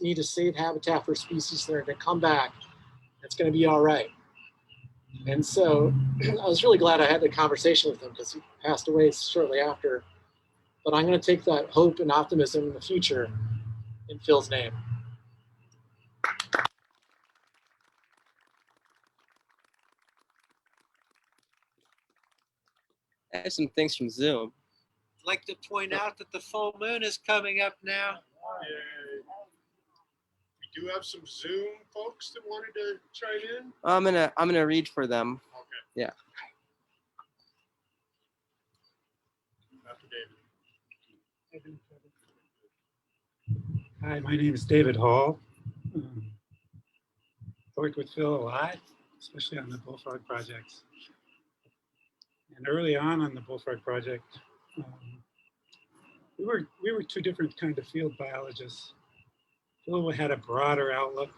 need to save habitat for species that are going to come back. It's going to be all right. And so I was really glad I had the conversation with him because he passed away shortly after. But I'm going to take that hope and optimism in the future in Phil's name. I have some things from Zoom. I'd like to point out that the full moon is coming up now. We do have some Zoom folks that wanted to chime in. I'm gonna read for them. Okay. Yeah. After David. Hi, my name is David Hall. I worked with Phil a lot, especially on the Bullfrog projects. And early on the Bullfrog project, we were two different kind of field biologists. Phil had a broader outlook.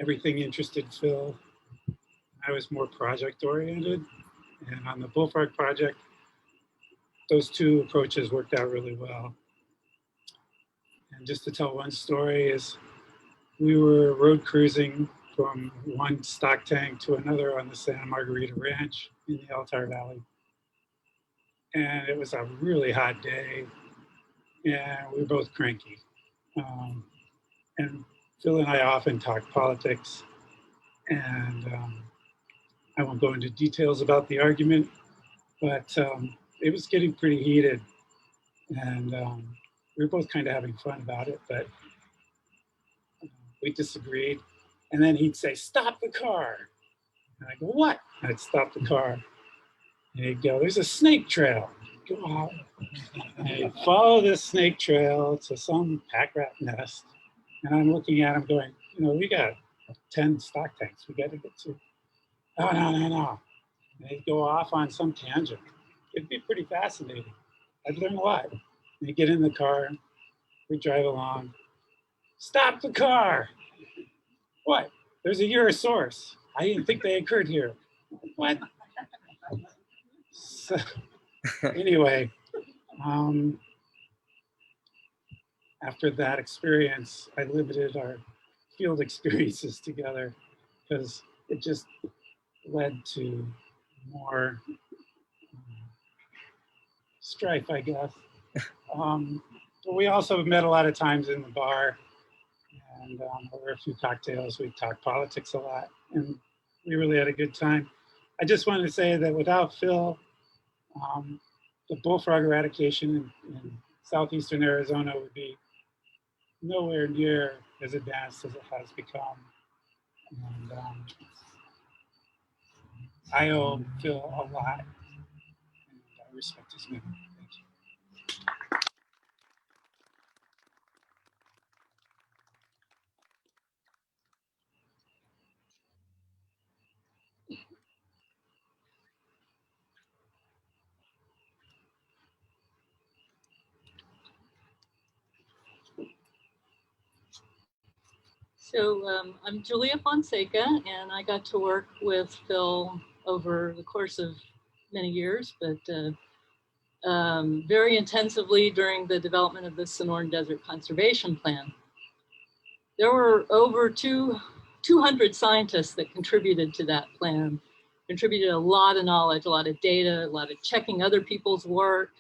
Everything interested Phil. I was more project oriented. And on the Bullfrog project, those two approaches worked out really well. And just to tell one story is we were road cruising from one stock tank to another on the Santa Margarita Ranch in the Altar Valley. And it was a really hot day and we were both cranky. And Phil and I often talk politics, and I won't go into details about the argument, but it was getting pretty heated, and we were both kind of having fun about it, but we disagreed. And then he'd say, "Stop the car." And I go, "What?" I'd stop the car. And he'd go, "There's a snake trail. Go out." And he'd follow this snake trail to some pack rat nest. And I'm looking at him going, we got 10 stock tanks we got to get to. "Oh, no. And he'd go off on some tangent. It'd be pretty fascinating. I'd learn a lot. And he'd get in the car, we'd drive along. "Stop the car." "What?" "There's a Urosaurus. I didn't think they occurred here." "What?" So, anyway, after that experience, I limited our field experiences together because it just led to more strife, I guess. But we also met a lot of times in the bar, and over a few cocktails, we talked politics a lot, and we really had a good time. I just wanted to say that without Phil, the bullfrog eradication in southeastern Arizona would be nowhere near as advanced as it has become. And I owe Phil a lot, and I respect his memory. Thank you. So I'm Julia Fonseca, and I got to work with Phil over the course of many years, but very intensively during the development of the Sonoran Desert Conservation Plan. There were over 200 scientists that contributed to that plan, contributed a lot of knowledge, a lot of data, a lot of checking other people's work.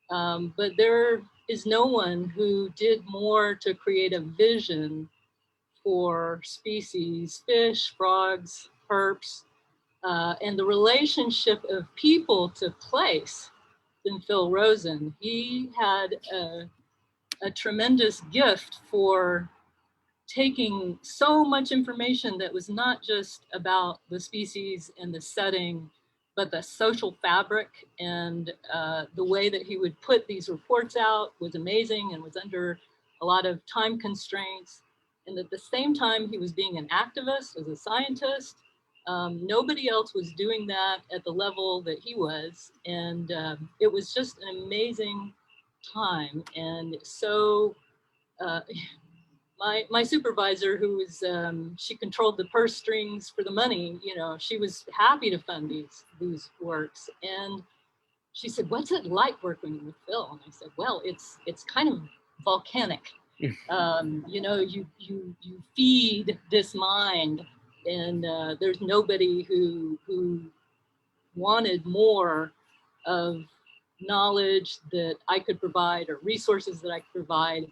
But there is no one who did more to create a vision for species, fish, frogs, herps, and the relationship of people to place than Phil Rosen. He had a tremendous gift for taking so much information that was not just about the species and the setting, but the social fabric, and the way that he would put these reports out was amazing and was under a lot of time constraints. And at the same time, he was being an activist as a scientist. Nobody else was doing that at the level that he was. And it was just an amazing time. And so my supervisor, who was, she controlled the purse strings for the money, she was happy to fund these works. And she said, "What's it like working with Phil?" And I said, "Well, it's kind of volcanic. You feed this mind, and there's nobody who wanted more of knowledge that I could provide or resources that I could provide."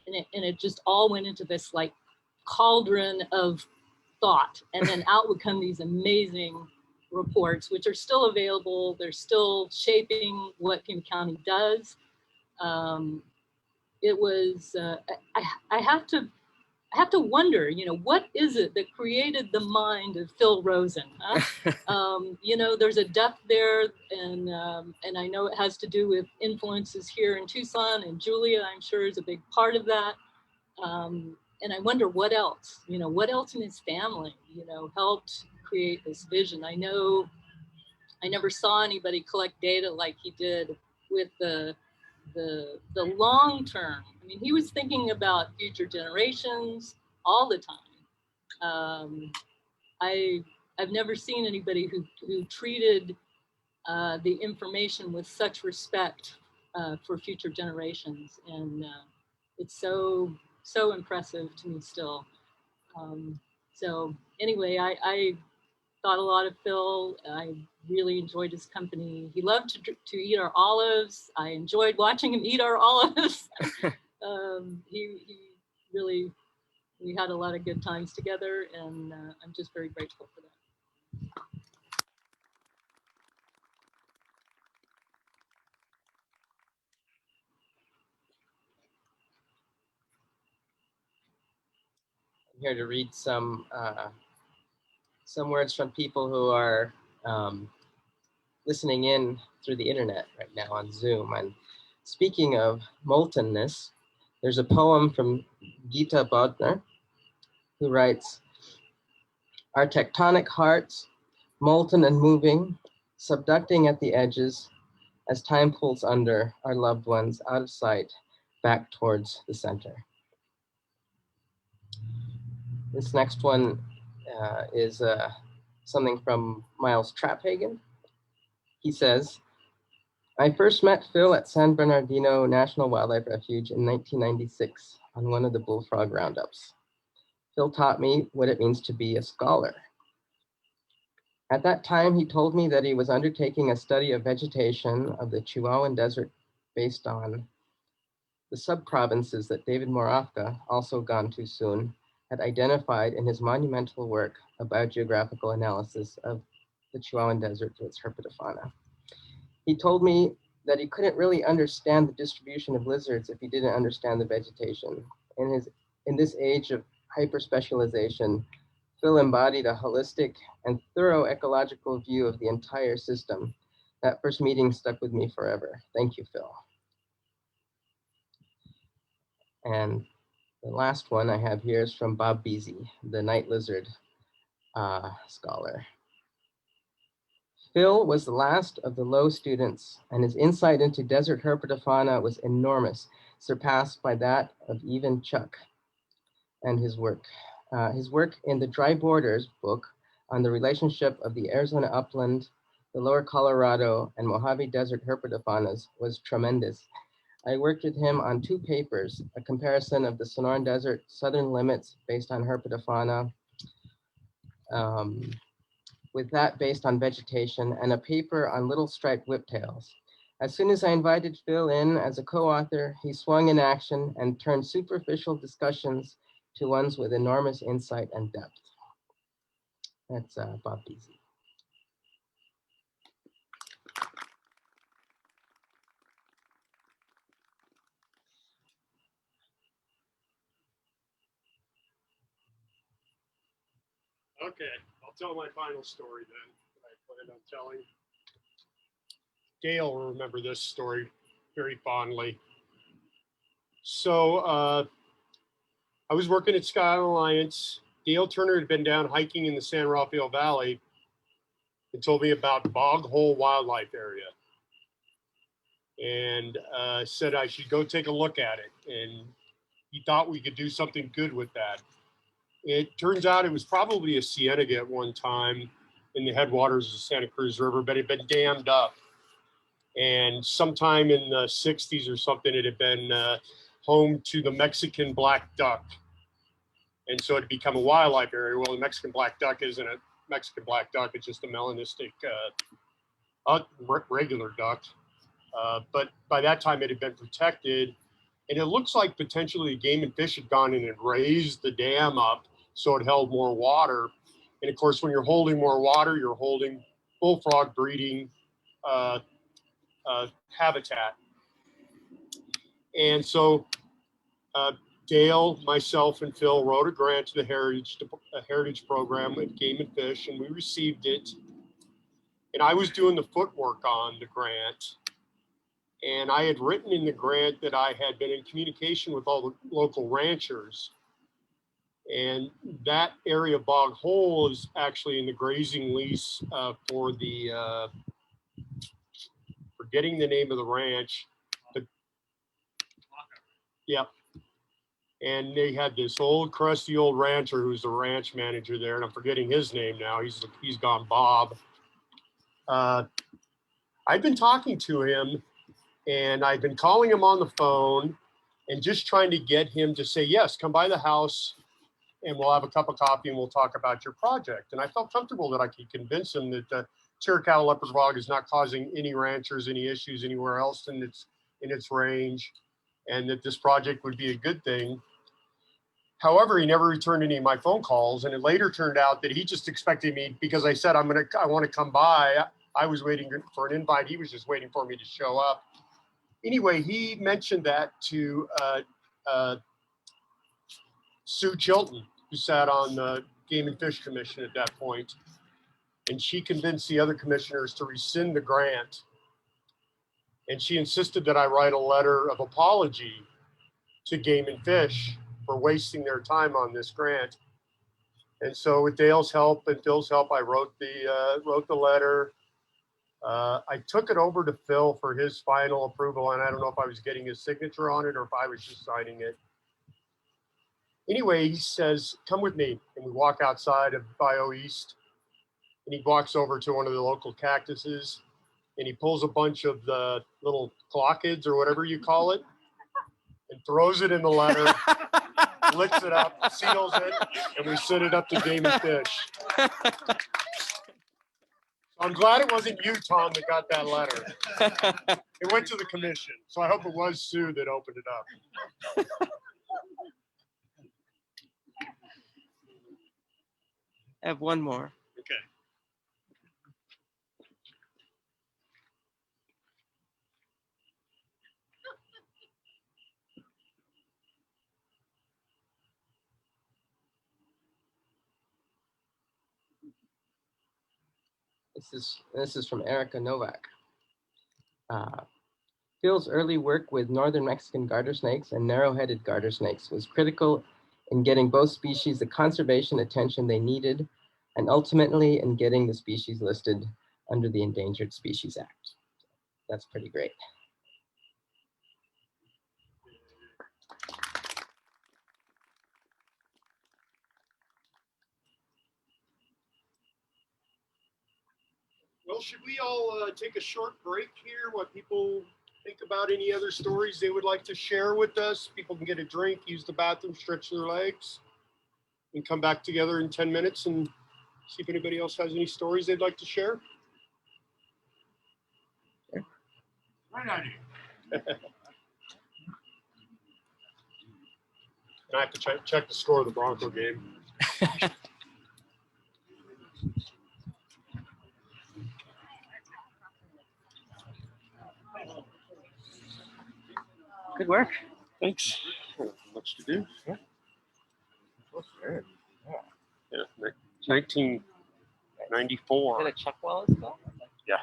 And it just all went into this like cauldron of thought, and then out would come these amazing reports, which are still available. They're still shaping what Pima County does. It was, I have to wonder, you know, what is it that created the mind of Phil Rosen? Huh? You know, there's a depth there, and I know it has to do with influences here in Tucson, and Julia, I'm sure, is a big part of that. And I wonder what else, you know, what else in his family, you know, helped create this vision. I know I never saw anybody collect data like he did with the long term. I mean, he was thinking about future generations all the time. I've never seen anybody who treated the information with such respect for future generations, and it's so impressive to me still. So anyway, I thought a lot of Phil. I really enjoyed his company. He loved to eat our olives. I enjoyed watching him eat our olives. He really, we had a lot of good times together, and I'm just very grateful for that. I'm here to read some words from people who are listening in through the internet right now on Zoom. And speaking of moltenness, there's a poem from Gita Bodner, who writes, "Our tectonic hearts, molten and moving, subducting at the edges, as time pulls under our loved ones out of sight, back towards the center." This next one is something from Miles Traphagen. He says, "I first met Phil at San Bernardino National Wildlife Refuge in 1996 on one of the bullfrog roundups. Phil taught me what it means to be a scholar. At that time, he told me that he was undertaking a study of vegetation of the Chihuahuan Desert based on the subprovinces that David Morafka, also gone too soon, had identified in his monumental work, A Biogeographical Analysis of the Chihuahuan Desert to its herpetofauna. He told me that he couldn't really understand the distribution of lizards if he didn't understand the vegetation. In this age of hyperspecialization, Phil embodied a holistic and thorough ecological view of the entire system. That first meeting stuck with me forever. Thank you, Phil." And the last one I have here is from Bob Beasy, the night lizard scholar. "Phil was the last of the Low students, and his insight into desert herpetofauna was enormous, surpassed by that of even Chuck and his work. His work in the Dry Borders book on the relationship of the Arizona upland, the lower Colorado, and Mojave Desert herpetofaunas was tremendous. I worked with him on 2 papers, a comparison of the Sonoran Desert southern limits based on herpetofauna, with that based on vegetation, and a paper on little striped whiptails. As soon as I invited Phil in as a co-author, he swung in action and turned superficial discussions to ones with enormous insight and depth." That's Bob Beasy. Okay, I'll tell my final story then, that I planned on telling. Gail will remember this story very fondly. So I was working at Sky Alliance. Gail Turner had been down hiking in the San Rafael Valley and told me about Bog Hole Wildlife Area, and said I should go take a look at it. And he thought we could do something good with that. It turns out it was probably a cienega at one time in the headwaters of the Santa Cruz River, but it had been dammed up. And sometime in the 60s or something, it had been home to the Mexican black duck. And so it had become a wildlife area. Well, the Mexican black duck isn't a Mexican black duck, it's just a melanistic regular duck. But by that time, it had been protected. And it looks like potentially the Game and Fish had gone in and raised the dam up so it held more water. And of course, when you're holding more water, you're holding bullfrog breeding habitat. And so Dale, myself, and Phil wrote a grant to the Heritage Program at Game and Fish, and we received it. And I was doing the footwork on the grant. And I had written in the grant that I had been in communication with all the local ranchers. And that area of Bog Hole is actually in the grazing lease for the, forgetting the name of the ranch. Yep. And they had this old crusty old rancher who's the ranch manager there, and I'm forgetting his name now. He's gone Bob. I've been talking to him, and I've been calling him on the phone and just trying to get him to say, yes, come by the house and we'll have a cup of coffee and we'll talk about your project. And I felt comfortable that I could convince him that the Chiricahua leopard frog is not causing any ranchers any issues anywhere else in its range, and that this project would be a good thing. However, he never returned any of my phone calls, and it later turned out that he just expected me, because I said I want to come by. I was waiting for an invite. He was just waiting for me to show up. Anyway, he mentioned that to Sue Chilton, who sat on the Game and Fish Commission at that point, and she convinced the other commissioners to rescind the grant. And she insisted that I write a letter of apology to Game and Fish for wasting their time on this grant. And so with Dale's help and Phil's help, I wrote the letter. I took it over to Phil for his final approval, and I don't know if I was getting his signature on it or if I was just signing it. Anyway, he says, come with me. And we walk outside of Bio East, and he walks over to one of the local cactuses, and he pulls a bunch of the little clockids or whatever you call it, and throws it in the letter, licks it up, seals it, and we send it up to Game and Fish. I'm glad it wasn't you, Tom, that got that letter. It went to the commission, so I hope it was Sue that opened it up. I have one more. Okay. This is from Erica Novak. Phil's early work with northern Mexican garter snakes and narrow-headed garter snakes was critical in getting both species the conservation attention they needed, and ultimately in getting the species listed under the Endangered Species Act. That's pretty great. Well, should we all take a short break here while people think about any other stories they would like to share with us? People can get a drink, use the bathroom, stretch their legs, and come back together in 10 minutes and see if anybody else has any stories they'd like to share. Right on you. I have to check the score of the Bronco game. Good work. Thanks. Much to do. Yeah. Yeah. 1994. Is that a Chuck Wallace book? Yeah.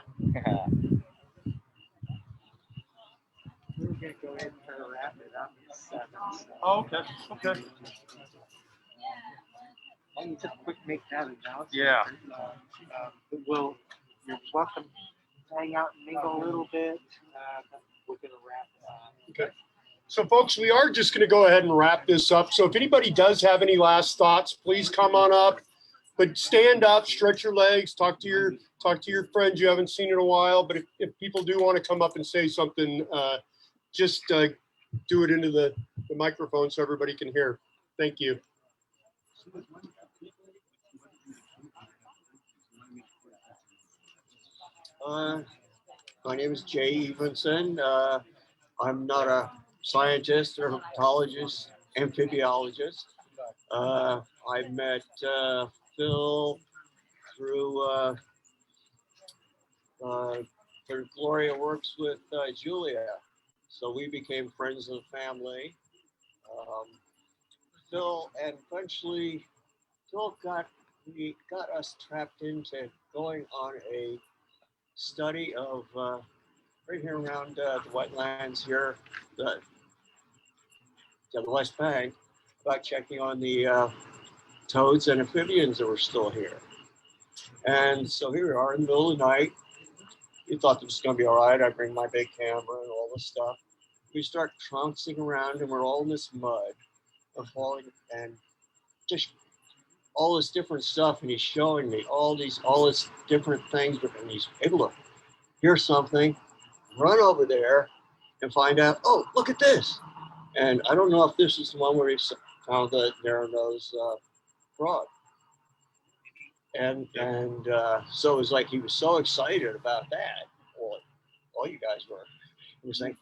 We're gonna go ahead and try to wrap it up at 7. So. Oh, okay. Okay. I need to quick make that announcement. Yeah. You're welcome to hang out and mingle a little bit. We're gonna wrap it up. Okay. So folks, we are just going to go ahead and wrap this up. So if anybody does have any last thoughts, please come on up. But stand up, stretch your legs, talk to your friends you haven't seen in a while. But if people do want to come up and say something, just do it into the microphone so everybody can hear. Thank you. My name is Jay Evenson. I'm not a scientist or herpetologist, amphibiologist. I met Phil through Gloria works with Julia. So we became friends of the family. Phil, and eventually Phil got us trapped into going on a study of right here around the wetlands here, the West Bank, about checking on the toads and amphibians that were still here. And so here we are in the middle of the night. We thought this was going to be all right. I bring my big camera and all this stuff. We start trouncing around and we're all in this mud of falling and just all this different stuff. And he's showing me all this different things, and he's able to hear something, run over there and find out, oh, look at this. And I don't know if this is the one where he found the narrow-nosed frog. And so it was like he was so excited about that. Well, all you guys were. He was saying,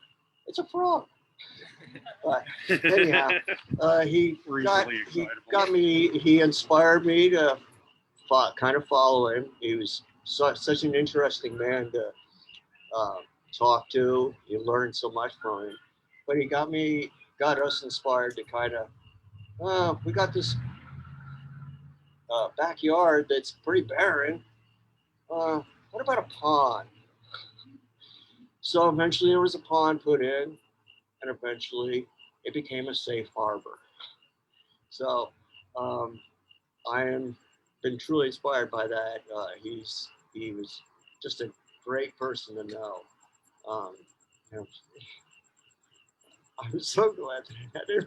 it's a frog. But anyhow, he inspired me to kind of follow him. He was such an interesting man to talk to. You learned so much from him. But he got us inspired to kind of, we got this backyard that's pretty barren. What about a pond? So eventually there was a pond put in, and eventually it became a safe harbor. So I am been truly inspired by that. He was just a great person to know. You know, I was so glad that I had him.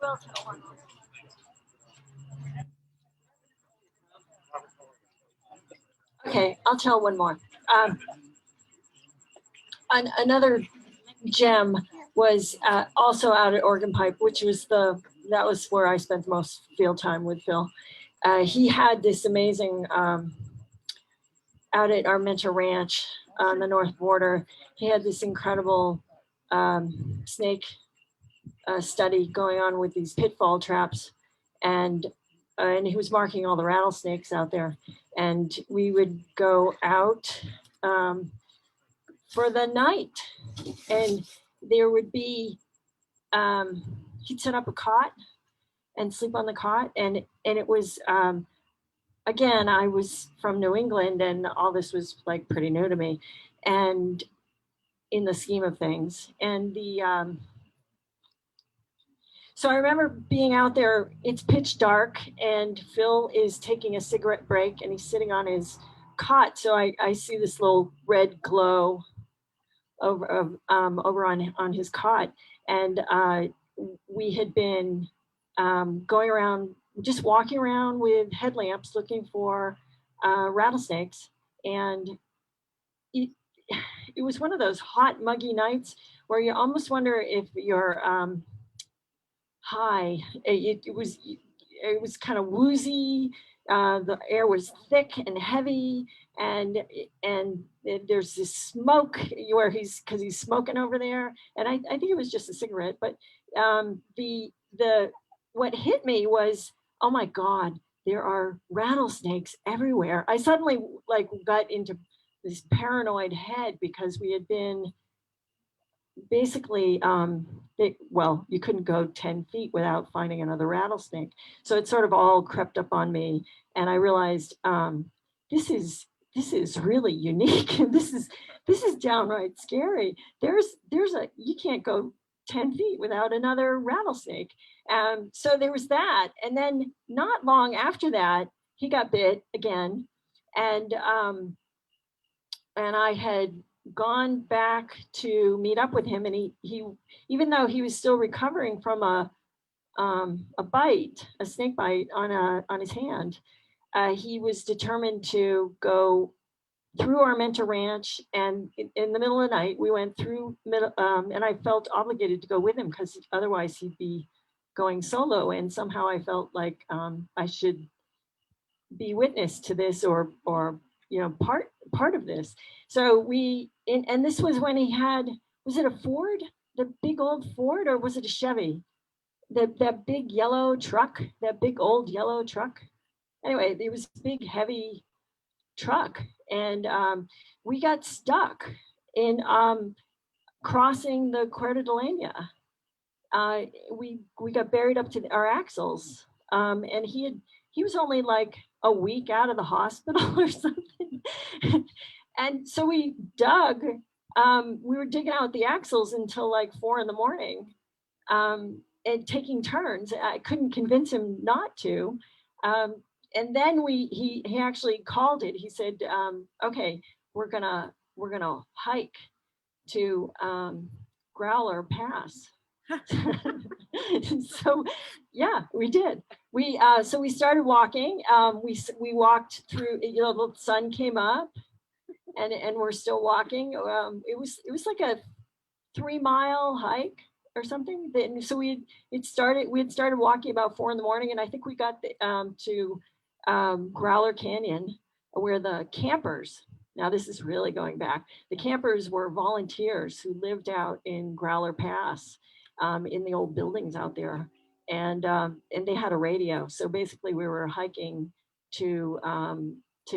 Will tell one. Okay, I'll tell one more. Another gem was also out at Organ Pipe, which was that was where I spent the most field time with Phil. He had this amazing out at Armenta Ranch on the north border. He had this incredible snake study going on with these pitfall traps, and he was marking all the rattlesnakes out there. And we would go out for the night, and there would be he'd set up a cot and sleep on the cot, and it was again, I was from New England, and all this was like pretty new to me, and in the scheme of things, and so I remember being out there, it's pitch dark, and Phil is taking a cigarette break, and he's sitting on his cot. So I see this little red glow over on his cot. And we had been going around, just walking around with headlamps looking for rattlesnakes. And it was one of those hot, muggy nights where you almost wonder if you're high. It was kind of woozy. The air was thick and heavy, and there's this smoke where because he's smoking over there, and I think it was just a cigarette. But what hit me was, oh my God, there are rattlesnakes everywhere. I suddenly got into this paranoid head because we had been basically, you couldn't go 10 feet without finding another rattlesnake. So it sort of all crept up on me, and I realized this is really unique. this is downright scary. You can't go 10 feet without another rattlesnake. So there was that, and then not long after that, he got bit again, and I had gone back to meet up with him, and he even though he was still recovering from a snake bite on his hand, he was determined to go through Armenta Ranch, and in the middle of the night we went through and I felt obligated to go with him because otherwise he'd be going solo, and somehow I felt like I should be witness to this, or part of this. So and this was when he had, was it a Ford, the big old Ford, or was it a Chevy? That big yellow truck, that big old yellow truck. Anyway, it was a big heavy truck, and we got stuck in crossing the Cuerda de Leña. We got buried up to our axles, and he was only like a week out of the hospital or something. And so we dug. We were digging out the axles until like 4 a.m. And taking turns. I couldn't convince him not to. And then he actually called it. He said, "Okay, we're gonna hike to Growler Pass." So yeah, we did. So we started walking. We walked through. The sun came up, and we're still walking. It was like a 3-mile hike or something. Then so we had started walking about 4 a.m, and I think we got to Growler Canyon, where the campers. Now this is really going back. The campers were volunteers who lived out in Growler Pass, in the old buildings out there, and they had a radio. So basically, we were hiking to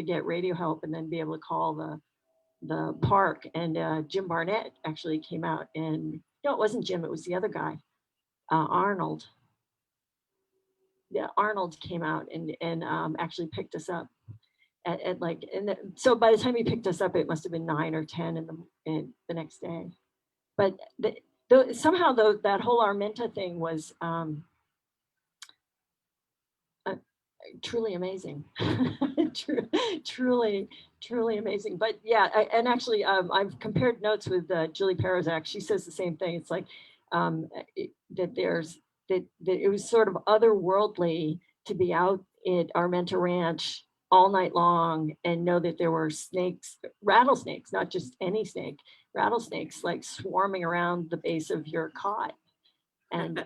get radio help, and then be able to call the park. And Jim Barnett actually came out, and no, it wasn't Jim, it was the other guy, Arnold. Yeah, Arnold came out and actually picked us up at like, so by the time he picked us up, it must have been 9 or 10 in the next day. But somehow that whole Armenta thing was truly amazing. Truly amazing. But yeah, and actually I've compared notes with Julie Perazak. She says the same thing. It's like that it was sort of otherworldly to be out at Armenta Ranch all night long and know that there were rattlesnakes, not just any snake, rattlesnakes like swarming around the base of your cot. And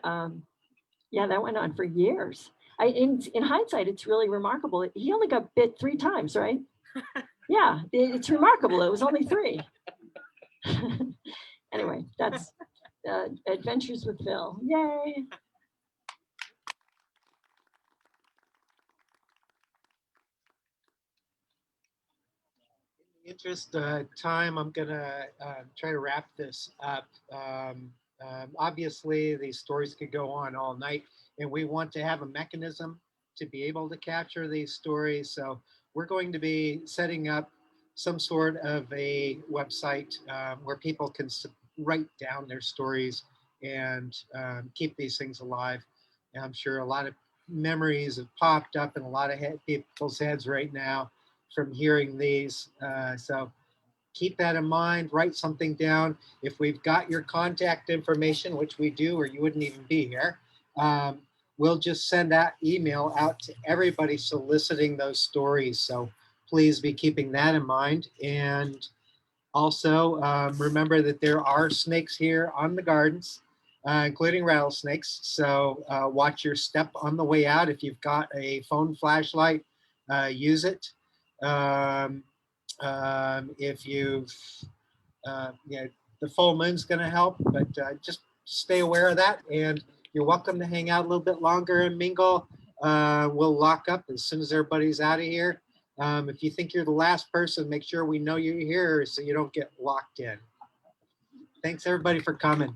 yeah, that went on for years. In hindsight, it's really remarkable. He only got bit 3 times, right? Yeah, it's remarkable. It was only 3. Anyway, that's Adventures with Phil. Yay. Interest time, I'm gonna try to wrap this up. Obviously, these stories could go on all night, and we want to have a mechanism to be able to capture these stories. So we're going to be setting up some sort of a website where people can write down their stories and keep these things alive. And I'm sure a lot of memories have popped up in a lot of people's heads right now from hearing these. So keep that in mind, write something down. If we've got your contact information, which we do, or you wouldn't even be here, we'll just send that email out to everybody soliciting those stories. So please be keeping that in mind. And also remember that there are snakes here on the gardens, including rattlesnakes. So watch your step on the way out. If you've got a phone flashlight, use it. If you've, the full moon's going to help, but just stay aware of that. And you're welcome to hang out a little bit longer and mingle. We'll lock up as soon as everybody's out of here. If you think you're the last person, make sure we know you're here so you don't get locked in. Thanks everybody for coming.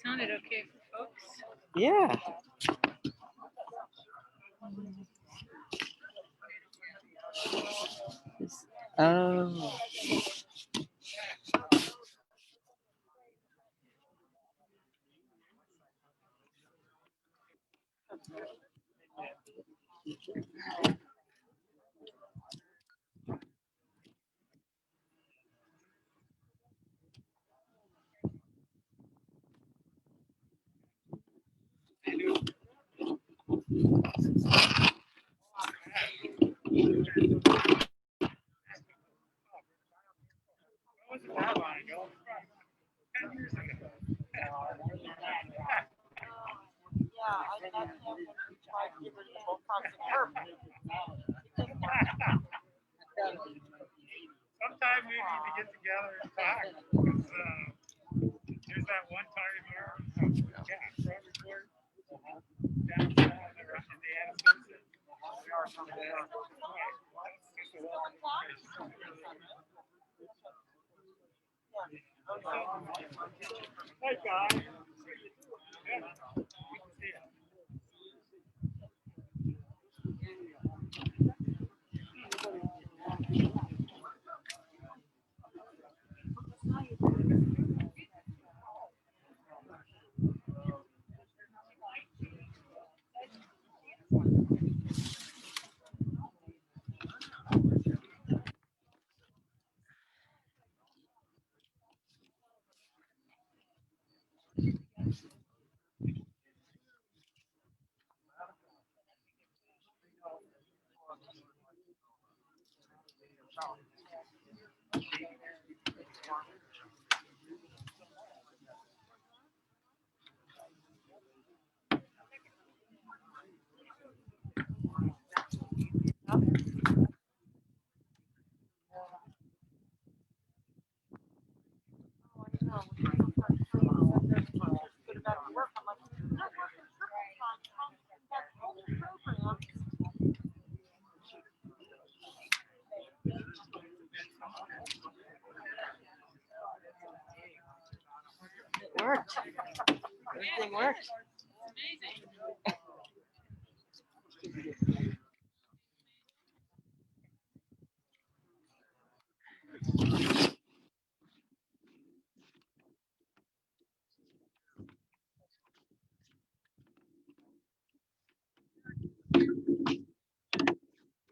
Sounded okay for folks. Yeah. Oh. Sometime we need to get together and talk. There's that one time here. Yeah, front report. Downtown there in Indiana. Hey, guys. It worked. Everything worked.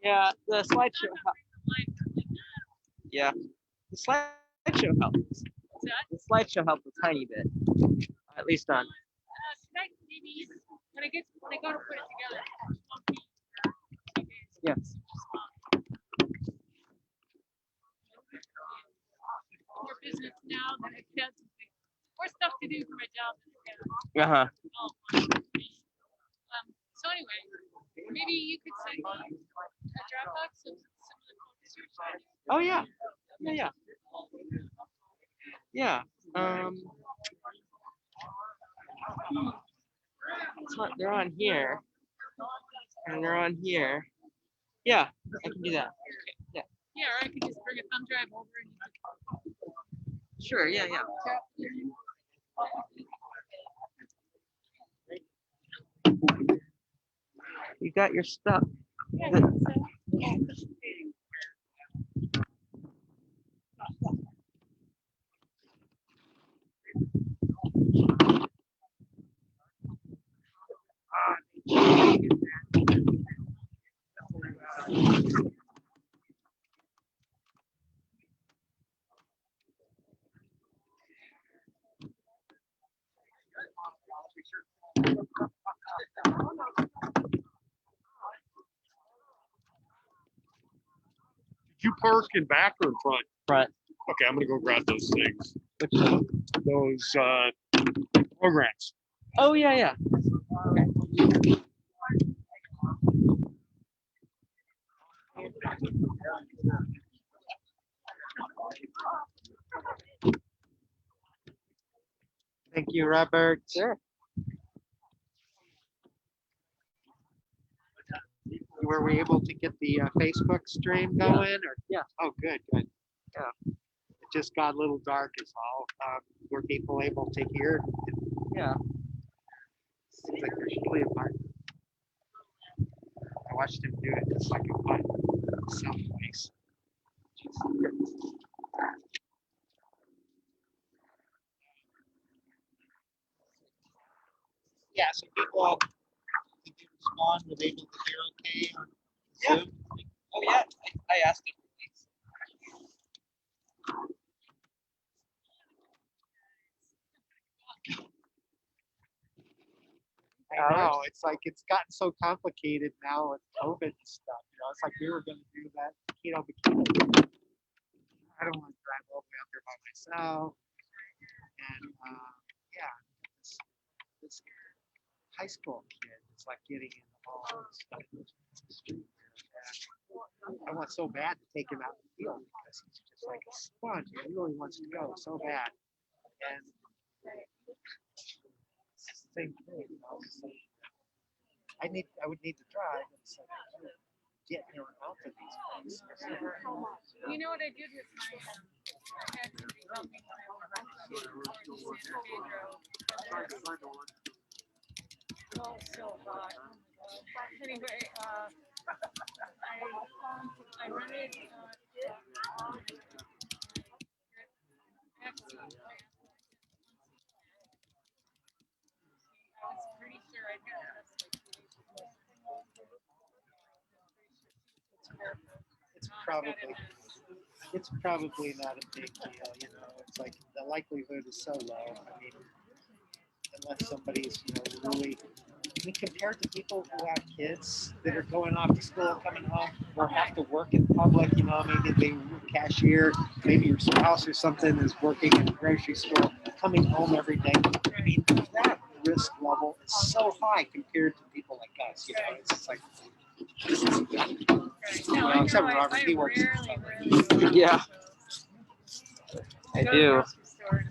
Yeah, the slideshow. Yeah, the slideshow helps. The slideshow helped a tiny bit, at least on. Maybe when I go to put it together. Yes. More business now than I had. More stuff to do for my job than I had. Uh-huh. So anyway, maybe you could send me a Dropbox of some of the research I did. Oh yeah. Yeah. Yeah. They're on here. And they're on here. Yeah, I can do that. Yeah. Yeah, or I could just bring a thumb drive over and Sure, yeah. You got your stuff. Did you park in back or in front? Front. Okay, I'm gonna go grab those things. Which one? Those programs. Oh yeah. Okay. Thank you, Robert. Sure. were we able to get the Facebook stream going? Or Yeah. Oh, good, good. Yeah. It just got a little dark is all. Were people able to hear? Yeah. Seems like there's usually a part. I watched him do it just like a fun self voice. Yeah, so people did they respond? Were they able to hear okay on Zoom? Oh yeah, I asked him. I know. It's like it's gotten so complicated now with COVID and stuff. You know, it's like we were going to do that keto bikini. I don't want to drive all the way out there by myself. And yeah, this high school kid is like getting in the hall and stuff in the street. And I want so bad to take him out in the field because he's just like a sponge. He really wants to go so bad. And it's the same thing. You know? It's like, I would need to drive. And it's like, get in or out of these places. You know what I did with my I had to do something when I went to San Pedro. Oh, so hot. Oh my God. Anyway, I rented I was pretty sure I'd had this like 2 days before. It's probably not a big deal, you know. It's like the likelihood is so low. I mean, unless somebody's, you know, really. I mean, compared to people who have kids that are going off to school, coming home, or have to work in public, you know, maybe they were a cashier, maybe your spouse or something is working in a grocery store, coming home every day. I mean, that risk level is so high compared to people like us, you know. It's just like. Except Robert, he works. Yeah. I do. It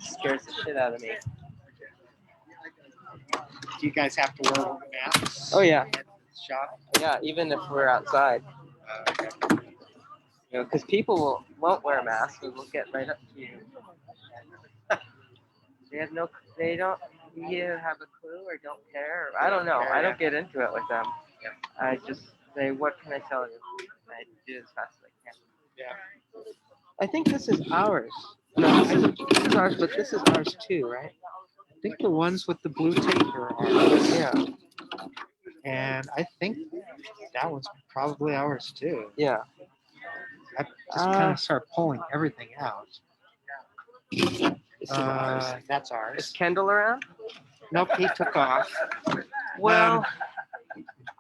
scares the shit out of me. Do you guys have to wear masks? Oh yeah. Shop? Yeah, even if we're outside. You know, because people won't wear masks and will get right up to you. They don't either have a clue or don't care. I don't know. I don't get into it with them. I just say, what can I tell you? And I do it as fast as I can. Yeah. I think this is ours. No, this is ours, but this is ours too, right? I think the ones with the blue tape are ours. Yeah. And I think that one's probably ours too. Yeah. I just kind of start pulling everything out. This is ours. That's ours. Is Kendall around? Nope, he took off. Well,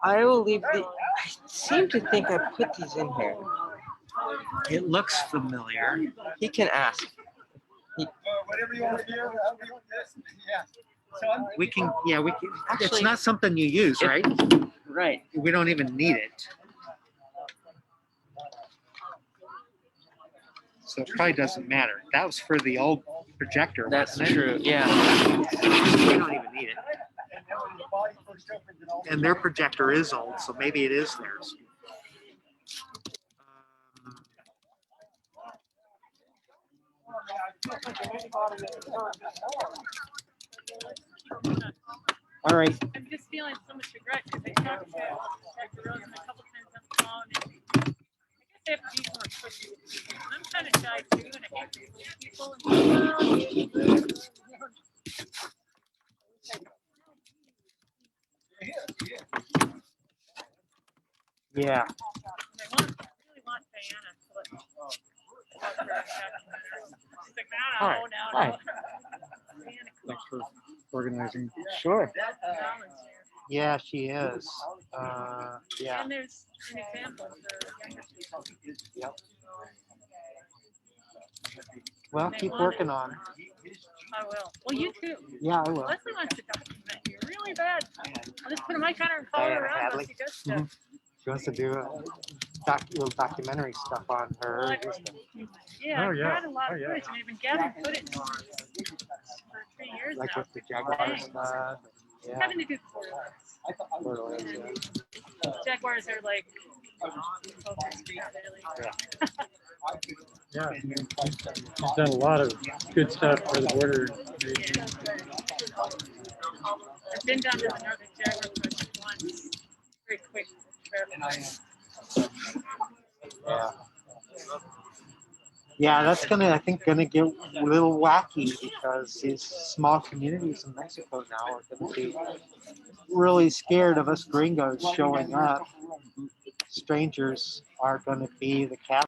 I will leave the. I seem to think I put these in here. It looks familiar. He can ask. Whatever you want to do, yeah. We can. Actually, it's not something you use, right? Right. We don't even need it. So it probably doesn't matter. That was for the old projector. That's wasn't it? true. Yeah. We don't even need it. And their projector is old, so maybe it is theirs. All right. I'm just feeling so much regret because I talked to Dr. Rosen a couple times on the phone, and I guess I have to be more pushy with people. I'm kind of shy too, and I hate to push people. Yeah. I really want Diana to let me talk to her. She's like, Hi. no. Hi. Diana, Thanks for organizing. Sure. Collins here. Yeah, she is. Yeah. And there's an example for younger people. Yep. Well, keep working on it. I will. Well, you too. Yeah, I will. Leslie wants to document you really bad. I'll just put a mic on her and follow her Diana around Hadley. while she does stuff. She wants to do little documentary stuff on her. Yeah, Oh, I've yeah. got a lot of Oh, yeah. footage, and I've been gathering footage for 3 years Like now. with the Jaguar stuff. Yeah. Having to do Borderlands. Jaguars are like culture street, really. Yeah, he's done a lot of good stuff for the border region. I've been down to the Northern Jaguar project once. Very quick trip. Yeah. Yeah, that's I think, gonna get a little wacky because these small communities in Mexico now are gonna be really scared of us gringos showing up. Strangers are gonna be the cap.